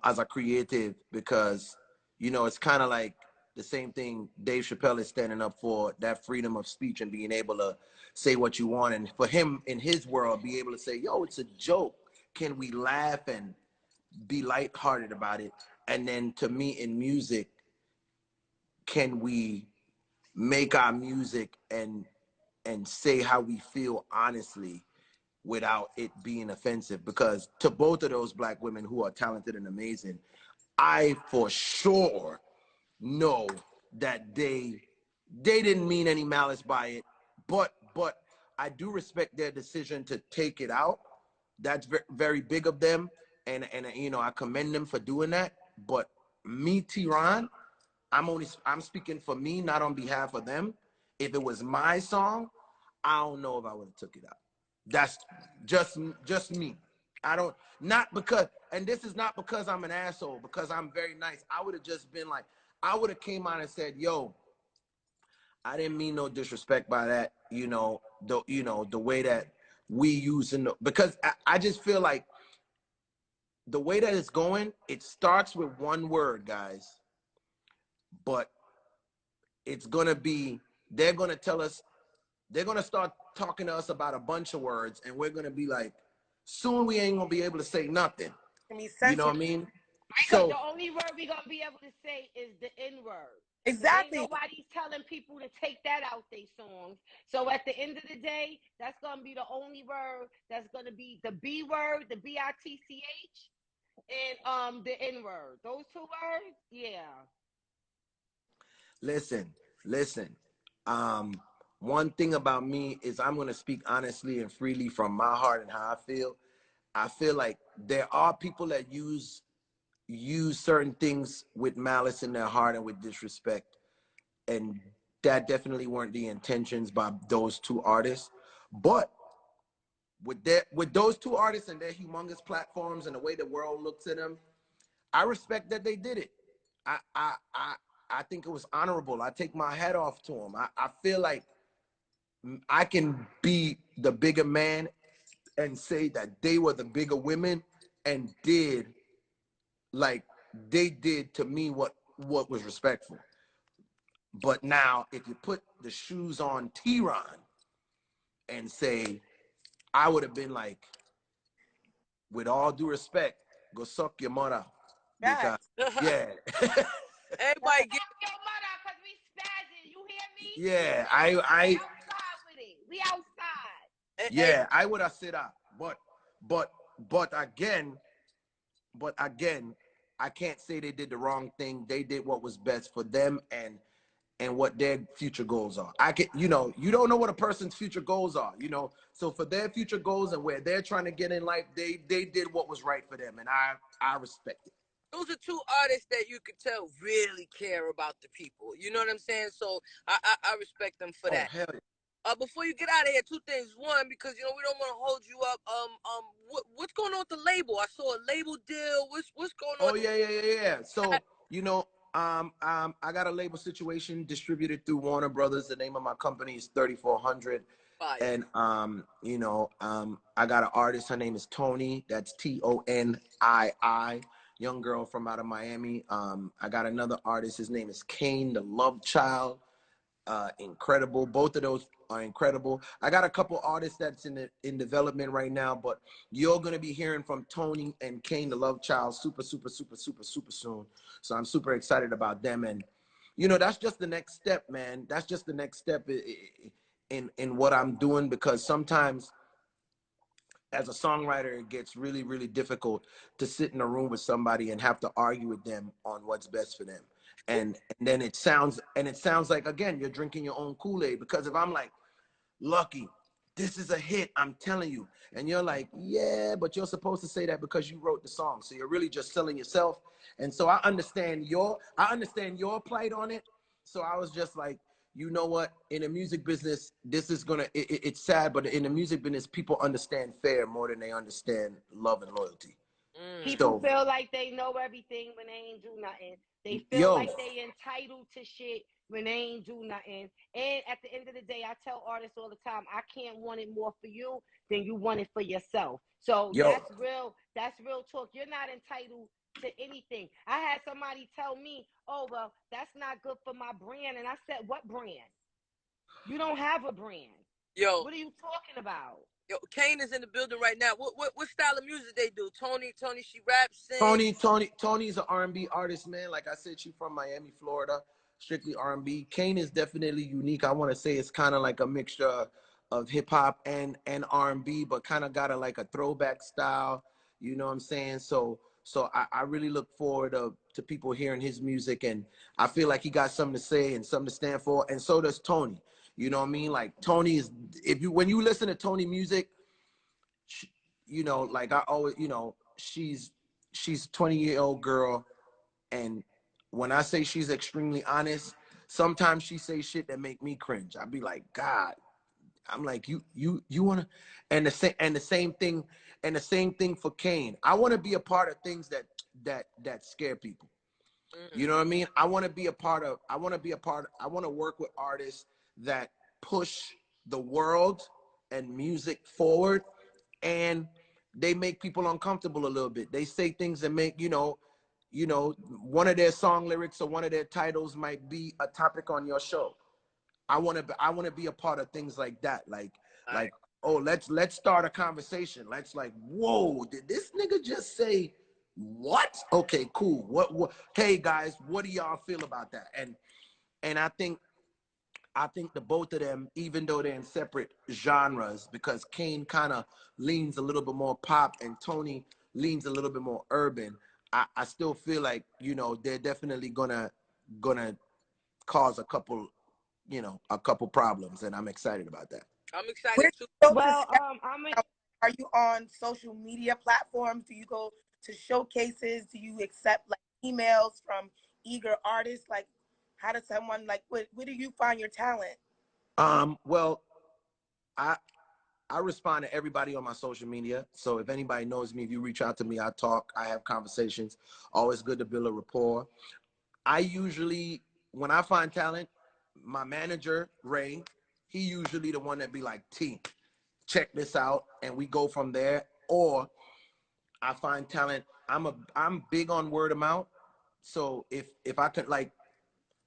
as a creative, because, it's kind of like the same thing Dave Chappelle is standing up for, that freedom of speech and being able to say what you want. And for him, in his world, be able to say, yo, it's a joke. Can we laugh and be lighthearted about it? And then to me, in music, can we make our music and say how we feel honestly without it being offensive? Because to both of those black women who are talented and amazing, I for sure know that they didn't mean any malice by it, but I do respect their decision to take it out. That's very big of them, and I commend them for doing that. But me, Theron, I'm speaking for me, not on behalf of them. If it was my song, I don't know if I would have took it out. That's just me. Not because, and this is not because I'm an asshole, because I'm very nice. I would have just been like, I would have came out and said, yo, I didn't mean no disrespect by that, the way that we use because I just feel like the way that it's going, it starts with one word, guys, but it's gonna be, they're gonna tell us, they're gonna start talking to us about a bunch of words, and we're gonna be like, soon we ain't gonna be able to say nothing. You know what I mean? Because the only word we're gonna be able to say is the N word. Exactly. Nobody's telling people to take that out their songs. So at the end of the day, that's gonna be the only word that's gonna be the B word, the BITCH, and the N word. Those two words, yeah. Listen. One thing about me is I'm gonna speak honestly and freely from my heart and how I feel. I feel like there are people that use certain things with malice in their heart and with disrespect, and that definitely weren't the intentions by those two artists. But with those two artists and their humongous platforms and the way the world looks at them, I respect that they did it. I think it was honorable. I take my hat off to them. I feel like I can be the bigger man and say that they were the bigger women and did to me what was respectful. But now, if you put the shoes on Theron and say, I would have been like, with all due respect, go suck your mother. Because, yeah. Everybody get Your mother, cause we spazzing. You hear me? Yeah, We outside with it. We outside. Yeah, I would have said that. But but again, I can't say they did the wrong thing. They did what was best for them and what their future goals are. I can, you know, you don't know what a person's future goals are, you know. So for their future goals and where they're trying to get in life, they did what was right for them, and I respect it. Those are two artists that you could tell really care about the people. You know what I'm saying? So I respect them for that. Hell yeah. Before you get out of here, two things. One, because you know we don't want to hold you up. What's going on with the label? I saw a label deal. What's going on? Oh yeah. So you know, I got a label situation distributed through Warner Brothers. The name of my company is 3400. Fire. And you know, I got an artist. Her name is Toni. That's Tonii. Young girl from out of Miami. I got another artist. His name is Kane, the Love Child. Incredible. Both of those are incredible. I got a couple artists that's in development right now, but you're gonna be hearing from Toni and Kane, the Love Child, super soon. So I'm super excited about them, and you know, that's just the next step, man. That's just the next step in what I'm doing, because sometimes as a songwriter, it gets really difficult to sit in a room with somebody and have to argue with them on what's best for them. And then it sounds like, again, you're drinking your own Kool-Aid, because if I'm like, Lucky, this is a hit, I'm telling you, and you're like, yeah, but you're supposed to say that because you wrote the song, so you're really just selling yourself. And so I understand your plight on it. So I was just like, you know what, in the music business, this is gonna, it's sad, but in the music business, people understand fair more than they understand love and loyalty. People feel like they know everything when they ain't do nothing. They feel like they entitled to shit when they ain't do nothing. And at the end of the day, I tell artists all the time, I can't want it more for you than you want it for yourself. So that's real talk. You're not entitled to anything. I had somebody tell me, oh, well, that's not good for my brand. And I said, what brand? You don't have a brand. Yo. What are you talking about? Yo, Kane is in the building right now. What style of music they do? Toni, she raps, sings. Toni's an R&B artist, man. Like I said, she's from Miami, Florida, strictly R&B. Kane is definitely unique. I want to say it's kind of like a mixture of hip hop and R&B, but kind of got like a throwback style. You know what I'm saying? So I really look forward to people hearing his music, and I feel like he got something to say and something to stand for, and so does Toni. You know what I mean? Like Toni is, when you listen to Toni music, you know, like I always, you know, she's a 20-year-old girl, and when I say she's extremely honest, sometimes she say shit that make me cringe. I'd be like, God, I'm like, you wanna, and the same thing for Kane. I want to be a part of things that scare people. You know what I mean? I want to work with artists that push the world and music forward, and they make people uncomfortable a little bit. They say things that make, you know, one of their song lyrics or one of their titles might be a topic on your show. I want to be a part of things like that. Like, oh, let's start a conversation. Let's like, whoa, did this nigga just say what? Okay, cool. What? Hey guys, what do y'all feel about that? And I think the both of them, even though they're in separate genres, because Kane kind of leans a little bit more pop and Toni leans a little bit more urban, I still feel like, you know, they're definitely gonna cause a couple problems, and I'm excited about that. I'm excited too. Well, are you on social media platforms? Do you go to showcases? Do you accept like emails from eager artists? Like, how does someone, like, where do you find your talent? Well, I respond to everybody on my social media. So if anybody knows me, if you reach out to me, I talk, I have conversations. Always good to build a rapport. I usually, when I find talent, my manager, Ray, he usually the one that be like, T, check this out, and we go from there. Or I find talent, I'm big on word of mouth. So if I could, like,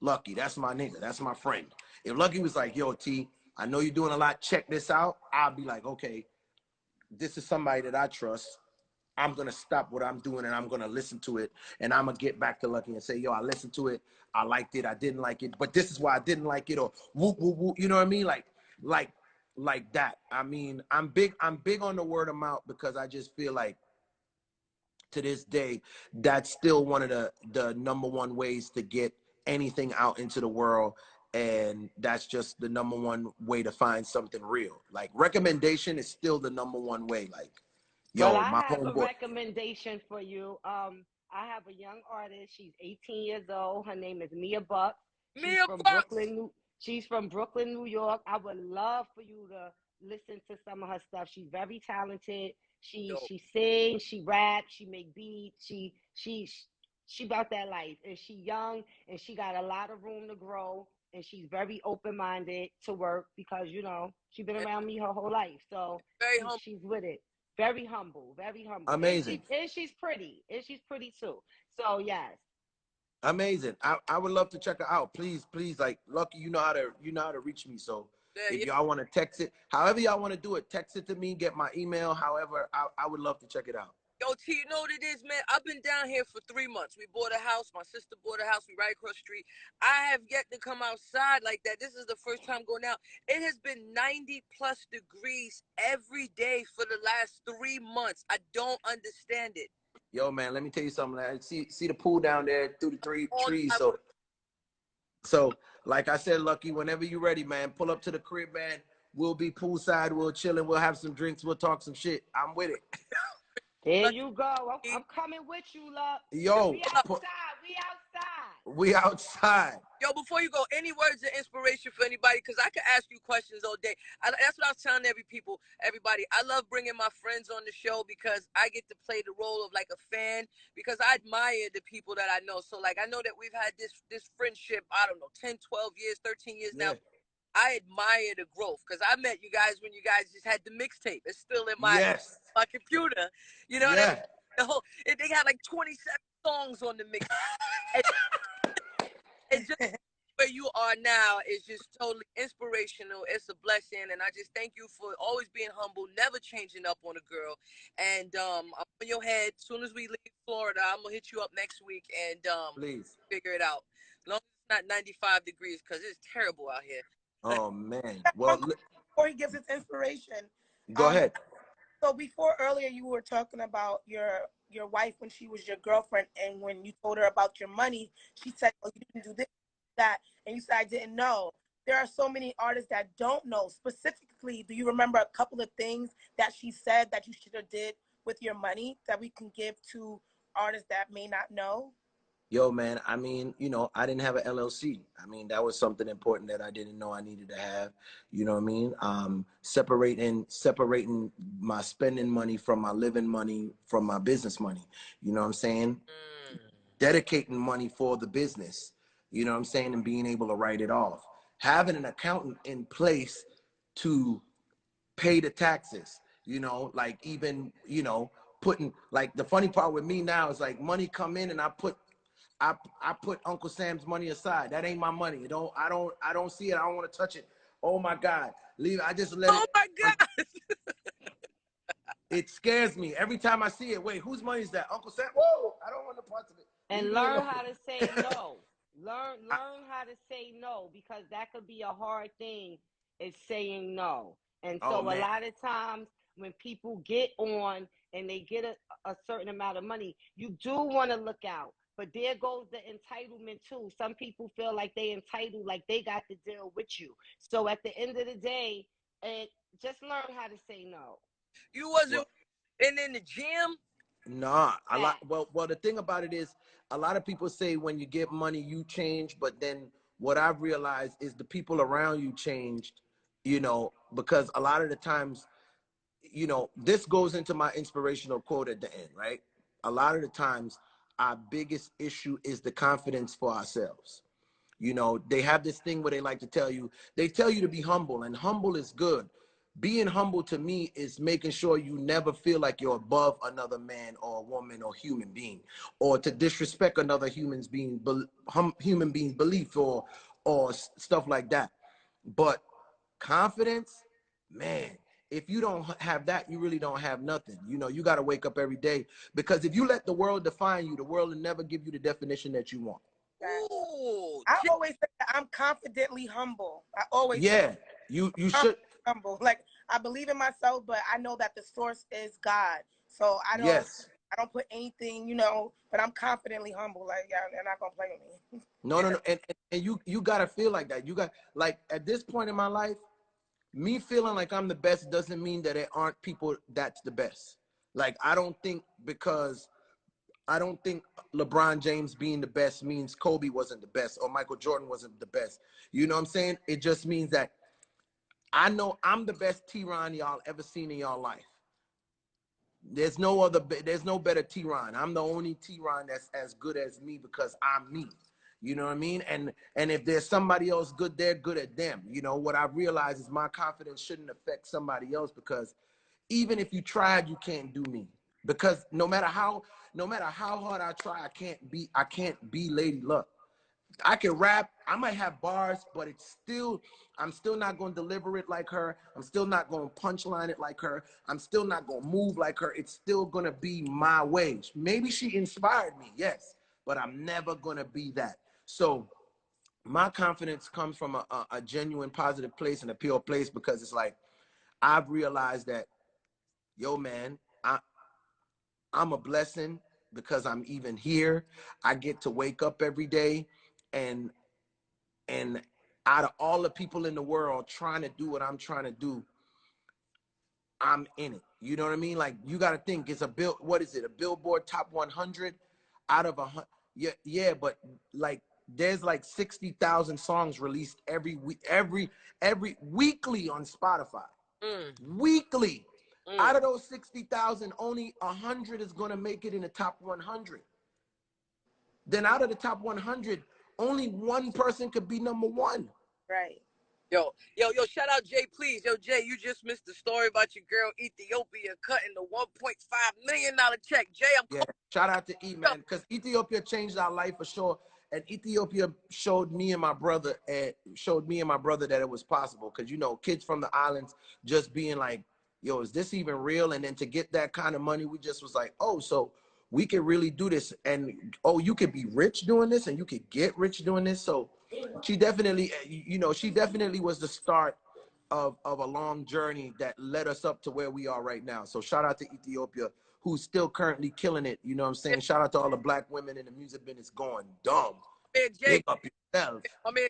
Lucky, that's my nigga, that's my friend. If Lucky was like, yo, T, I know you're doing a lot, check this out, I'll be like, okay, this is somebody that I trust. I'm gonna stop what I'm doing and I'm gonna listen to it, and I'm gonna get back to Lucky and say, yo, I listened to it, I liked it, I didn't like it, but this is why I didn't like it, or whoop, whoop, whoop, you know what I mean? Like like that. I mean, I'm big on the word of mouth because I just feel like to this day, that's still one of the number one ways to get anything out into the world. And that's just the number one way to find something real. Like recommendation is still the number one way. Like, Well, yo, I my have a homeboy. recommendation for you. I have a young artist. She's 18 years old. Her name is Mia Bucks. She's Mia from Bucks. Brooklyn. She's from Brooklyn, New York. I would love for you to listen to some of her stuff. She's very talented. She sings, she raps, she make beats. She about that life, and she young, and she got a lot of room to grow. And she's very open minded to work because she's been around me her whole life, so Very humble. she's with it. Very humble, very humble. Amazing. And she's pretty. And she's pretty too. So yes. Amazing. I would love to check her out. Please, like Lucky, you know how to reach me. So if y'all want to text it, however y'all want to do it, text it to me, get my email. However, I would love to check it out. Yo, T, you know what it is, man? I've been down here for 3 months. We bought a house. My sister bought a house. We right across the street. I have yet to come outside like that. This is the first time going out. It has been 90 plus degrees every day for the last 3 months. I don't understand it. Yo, man, let me tell you something. I see the pool down there through the trees. So, like I said, Lucky, whenever you're ready, man, pull up to the crib, man. We'll be poolside. We'll chilling. We'll have some drinks. We'll talk some shit. I'm with it. There you go. I'm coming with you, love. Yo, we outside. We outside. We outside. Yo, before you go, any words of inspiration for anybody? Because I could ask you questions all day. That's what I was telling everybody. I love bringing my friends on the show because I get to play the role of like a fan because I admire the people that I know. So like I know that we've had this friendship, I don't know, 10, 12 years, 13 years now. I admire the growth because I met you guys when you guys just had the mixtape. It's still in my computer. You know what I mean? They had like 27 songs on the mix. and just where you are now is just totally inspirational. It's a blessing. And I just thank you for always being humble, never changing up on a girl. And I'm on your head. As soon as we leave Florida, I'm going to hit you up next week and please figure it out. As long as it's not 95 degrees because it's terrible out here. Oh man. Well, before he gives his inspiration, go ahead. So before earlier, you were talking about your wife when she was your girlfriend, and when you told her about your money, she said, "Oh, you didn't do this, that," and you said, "I didn't know." There are so many artists that don't know. Specifically, do you remember a couple of things that she said that you should have did with your money that we can give to artists that may not know? Yo, man, I mean, I didn't have an LLC. I mean, that was something important that I didn't know I needed to have. You know what I mean? Separating my spending money from my living money from my business money. You know what I'm saying? Dedicating money for the business. You know what I'm saying? And being able to write it off. Having an accountant in place to pay the taxes. Like even, putting, like the funny part with me now is like money come in and I put Uncle Sam's money aside. That ain't my money. I don't see it. I don't want to touch it. Oh my God. Leave it. I just let it. Oh my God. It scares me. Every time I see it, wait, whose money is that? Uncle Sam? Whoa, I don't want the parts of it. And learn how to say no. Learn how to say no, because that could be a hard thing, is saying no. And so a lot of times when people get on and they get a certain amount of money, you do want to look out. But there goes the entitlement too. Some people feel like they entitled, like they got to deal with you. So at the end of the day, just learn how to say no. You wasn't in the gym? Nah, well, the thing about it is, a lot of people say when you get money, you change. But then what I've realized is the people around you changed, because a lot of the times, this goes into my inspirational quote at the end, right? A lot of the times, our biggest issue is the confidence for ourselves. They have this thing where they like to tell you to be humble, and humble is good. Being humble to me is making sure you never feel like you're above another man or woman or human being, or to disrespect another human being's belief or stuff like that. But confidence, man, if you don't have that, you really don't have nothing. You got to wake up every day, because if you let the world define you, the world will never give you the definition that you want. Ooh, I always say that I'm confidently humble. I always you should. humble. Like, I believe in myself, but I know that the source is God. So I don't put anything, you know, but I'm confidently humble. Like, yeah, they're not gonna play with me. No. And you gotta feel like that. You got, like, at this point in my life, me feeling like I'm the best doesn't mean that there aren't people that's the best. Like, I don't think LeBron James being the best means Kobe wasn't the best or Michael Jordan wasn't the best. You know what I'm saying? It just means that I know I'm the best Theron y'all ever seen in y'all life. There's no better Theron. I'm the only Theron that's as good as me because I'm me. You know what I mean? And if there's somebody else good, they're good at them. You know, what I realize is my confidence shouldn't affect somebody else, because even if you tried, you can't do me. Because no matter how hard I try, I can't be Lady Luck. I can rap, I might have bars, but I'm still not going to deliver it like her. I'm still not going to punchline it like her. I'm still not going to move like her. It's still going to be my way. Maybe she inspired me, yes, but I'm never going to be that. So my confidence comes from a genuine positive place and a pure place, because it's like, I've realized that, yo, man, I'm a blessing because I'm even here. I get to wake up every day, and out of all the people in the world trying to do what I'm trying to do, I'm in it. You know what I mean? Like, you got to think, it's a Billboard Top 100 out of 100. Yeah, but like, there's like 60,000 songs released every week, every weekly on Spotify. Weekly. Out of those 60,000, only 100 is going to make it in the top 100. Then out of the top 100, only one person could be number one. Right. Yo, shout out Jay, please. Yo, Jay, you just missed the story about your girl Ethiopia cutting the $1.5 million check. Jay, shout out to E, man, because Ethiopia changed our life for sure. And Ethiopia showed me and my brother that it was possible. Because, you know, kids from the islands just being like, yo, is this even real? And then to get that kind of money, we just was like, oh, so we can really do this. And, oh, you could be rich doing this, and you could get rich doing this. So she definitely was the start of a long journey that led us up to where we are right now. So shout out to Ethiopia, who's still currently killing it. You know what I'm saying? Shout out to all the black women in the music business going dumb. man, Jay, Pick up yourself. I mean,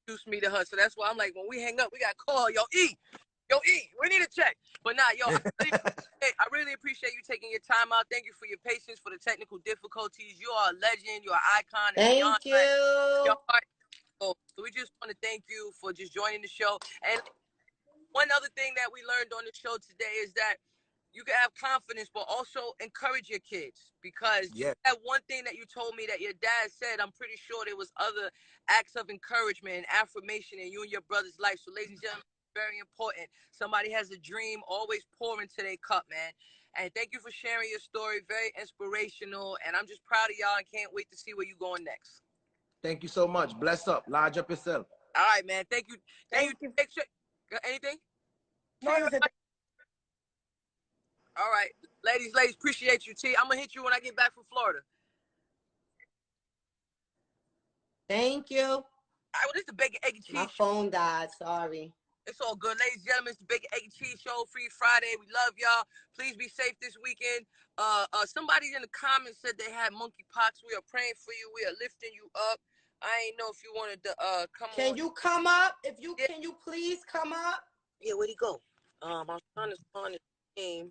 introduced me to her, so that's why I'm like, when we hang up, we got to call. Yo, E, we need a check. But nah, yo, I really appreciate you taking your time out. Thank you for your patience, for the technical difficulties. You are a legend. You're an icon. Thank you. So we just want to thank you for just joining the show. And one other thing that we learned on the show today is that you can have confidence, but also encourage your kids. Because that one thing that you told me that your dad said, I'm pretty sure there was other acts of encouragement and affirmation in you and your brother's life. So, ladies and gentlemen, very important. Somebody has a dream, always pour into their cup, man. And thank you for sharing your story. Very inspirational. And I'm just proud of y'all and can't wait to see where you're going next. Thank you so much. Bless up. Lodge up yourself. All right, man. Thank you. Thank you. Anything? No, all right. Ladies, appreciate you, T. I'm going to hit you when I get back from Florida. Thank you. All right, well, this is the Bacon, Egg, and Cheese My phone died. Sorry. It's all good. Ladies and gentlemen, it's the Bacon, Egg, and Cheese Show. Free Friday. We love y'all. Please be safe this weekend. Somebody in the comments said they had monkeypox. We are praying for you. We are lifting you up. I ain't know if you wanted to come on. Can you come up? Can you please come up? Yeah, where'd he go? I was trying to find his name.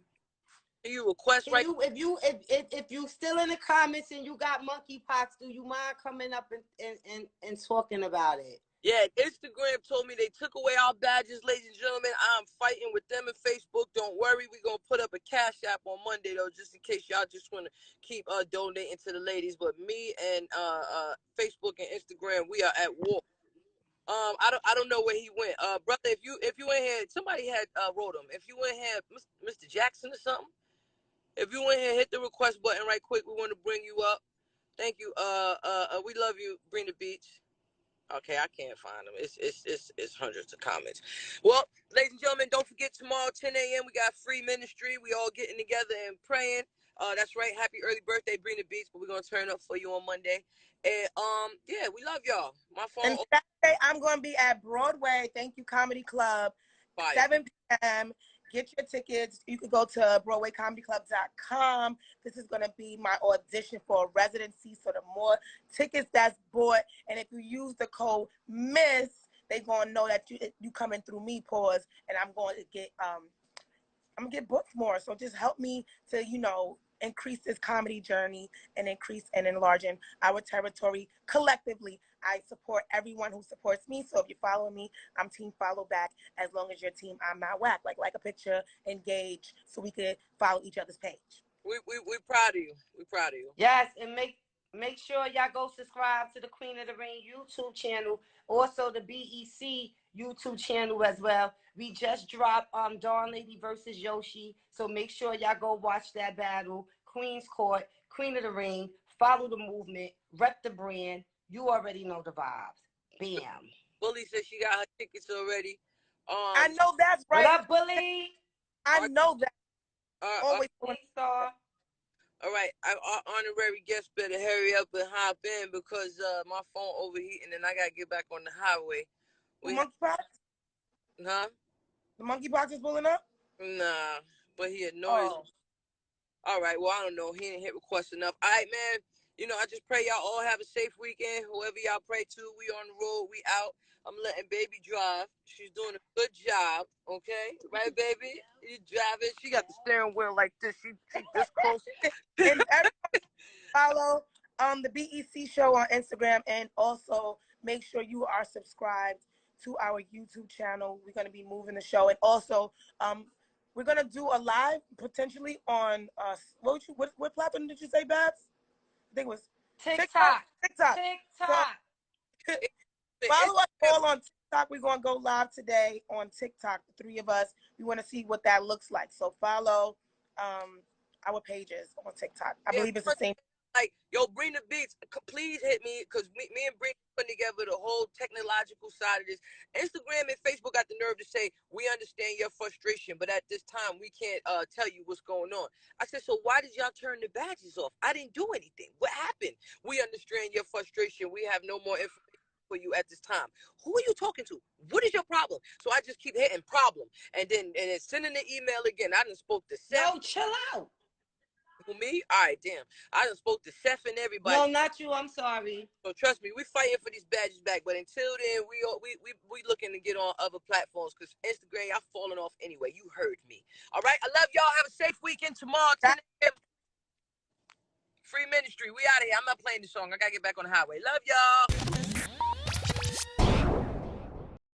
Can you request right? If you still in the comments and you got monkeypox, do you mind coming up and talking about it? Yeah, Instagram told me they took away our badges, ladies and gentlemen. I'm fighting with them in Facebook. Don't worry, we're going to put up a Cash App on Monday, though, just in case y'all just want to keep donating to the ladies. But me and Facebook and Instagram, we are at war. I don't know where he went. Brother, if you in here, somebody had wrote him. If you in here, Mr. Jackson or something, if you in here, hit the request button right quick. We want to bring you up. Thank you. We love you. Bring the beach. Okay, I can't find them. It's hundreds of comments. Well, ladies and gentlemen, don't forget tomorrow, 10 a.m. We got free ministry. We all getting together and praying. That's right. Happy early birthday, Bring the Beats. But we're gonna turn up for you on Monday. And yeah, we love y'all. My phone. And Saturday, I'm gonna be at Broadway. Thank you, Comedy Club. Fire. 7 p.m. Get your tickets. You can go to BroadwayComedyClub.com. This is going to be my audition for a residency. So the more tickets that's bought, and if you use the code MISS, they're going to know that you coming through me, pause, and I'm going to get booked more. So just help me to, increase this comedy journey and increase and enlarging our territory collectively. I support everyone who supports me. So if you follow me, I'm team follow back. As long as your team, I'm not whack. Like a picture, engage, so we could follow each other's page. We proud of you. We proud of you. Yes, and make sure y'all go subscribe to the Queen of the Ring YouTube channel. Also the BEC YouTube channel as well. We just dropped Dawn Lady versus Yoshi. So make sure y'all go watch that battle. Queen's Court, Queen of the Ring. Follow the movement. Rep the brand. You already know the vibes. Bam. Bully said she got her tickets already. I know that's right. What up, Bully? I know that. Always Star. All right, our honorary guest better hurry up and hop in because my phone overheating and I gotta get back on the highway. Monkeypox? Huh? The monkeypox is pulling up? Nah, but he annoys. Oh. All right, well, I don't know. He didn't hit request enough. All right, man. I just pray y'all all have a safe weekend. Whoever y'all pray to, we on the road, we out. I'm letting baby drive. She's doing a good job, okay? Right, baby? You driving. She got the steering wheel like this. She this close. And everybody follow the BEC Show on Instagram, and also make sure you are subscribed to our YouTube channel. We're going to be moving the show, and also we're going to do a live potentially on what platform did you say, Babs? I think it was TikTok. TikTok. So, follow us all on TikTok. We're going to go live today on TikTok, the three of us. We want to see what that looks like. So follow our pages on TikTok. I believe it's the same. Like, yo, bring the beats. Please hit me, because me and Bree putting together the whole technological side of this. Instagram and Facebook got the nerve to say, we understand your frustration, but at this time, we can't tell you what's going on. I said, so why did y'all turn the badges off? I didn't do anything. What happened? We understand your frustration. We have no more information for you at this time. Who are you talking to? What is your problem? So I just keep hitting problem. And then sending the email again. I done spoke to Seth. Yo, chill out. Who, me? All right, damn. I done spoke to Seth and everybody. No, not you. I'm sorry. So trust me, we fighting for these badges back. But until then, we looking to get on other platforms because Instagram, y'all falling off anyway. You heard me. All right. I love y'all. Have a safe weekend tomorrow. 10 a.m. Free ministry. We out of here. I'm not playing the song. I gotta get back on the highway. Love y'all.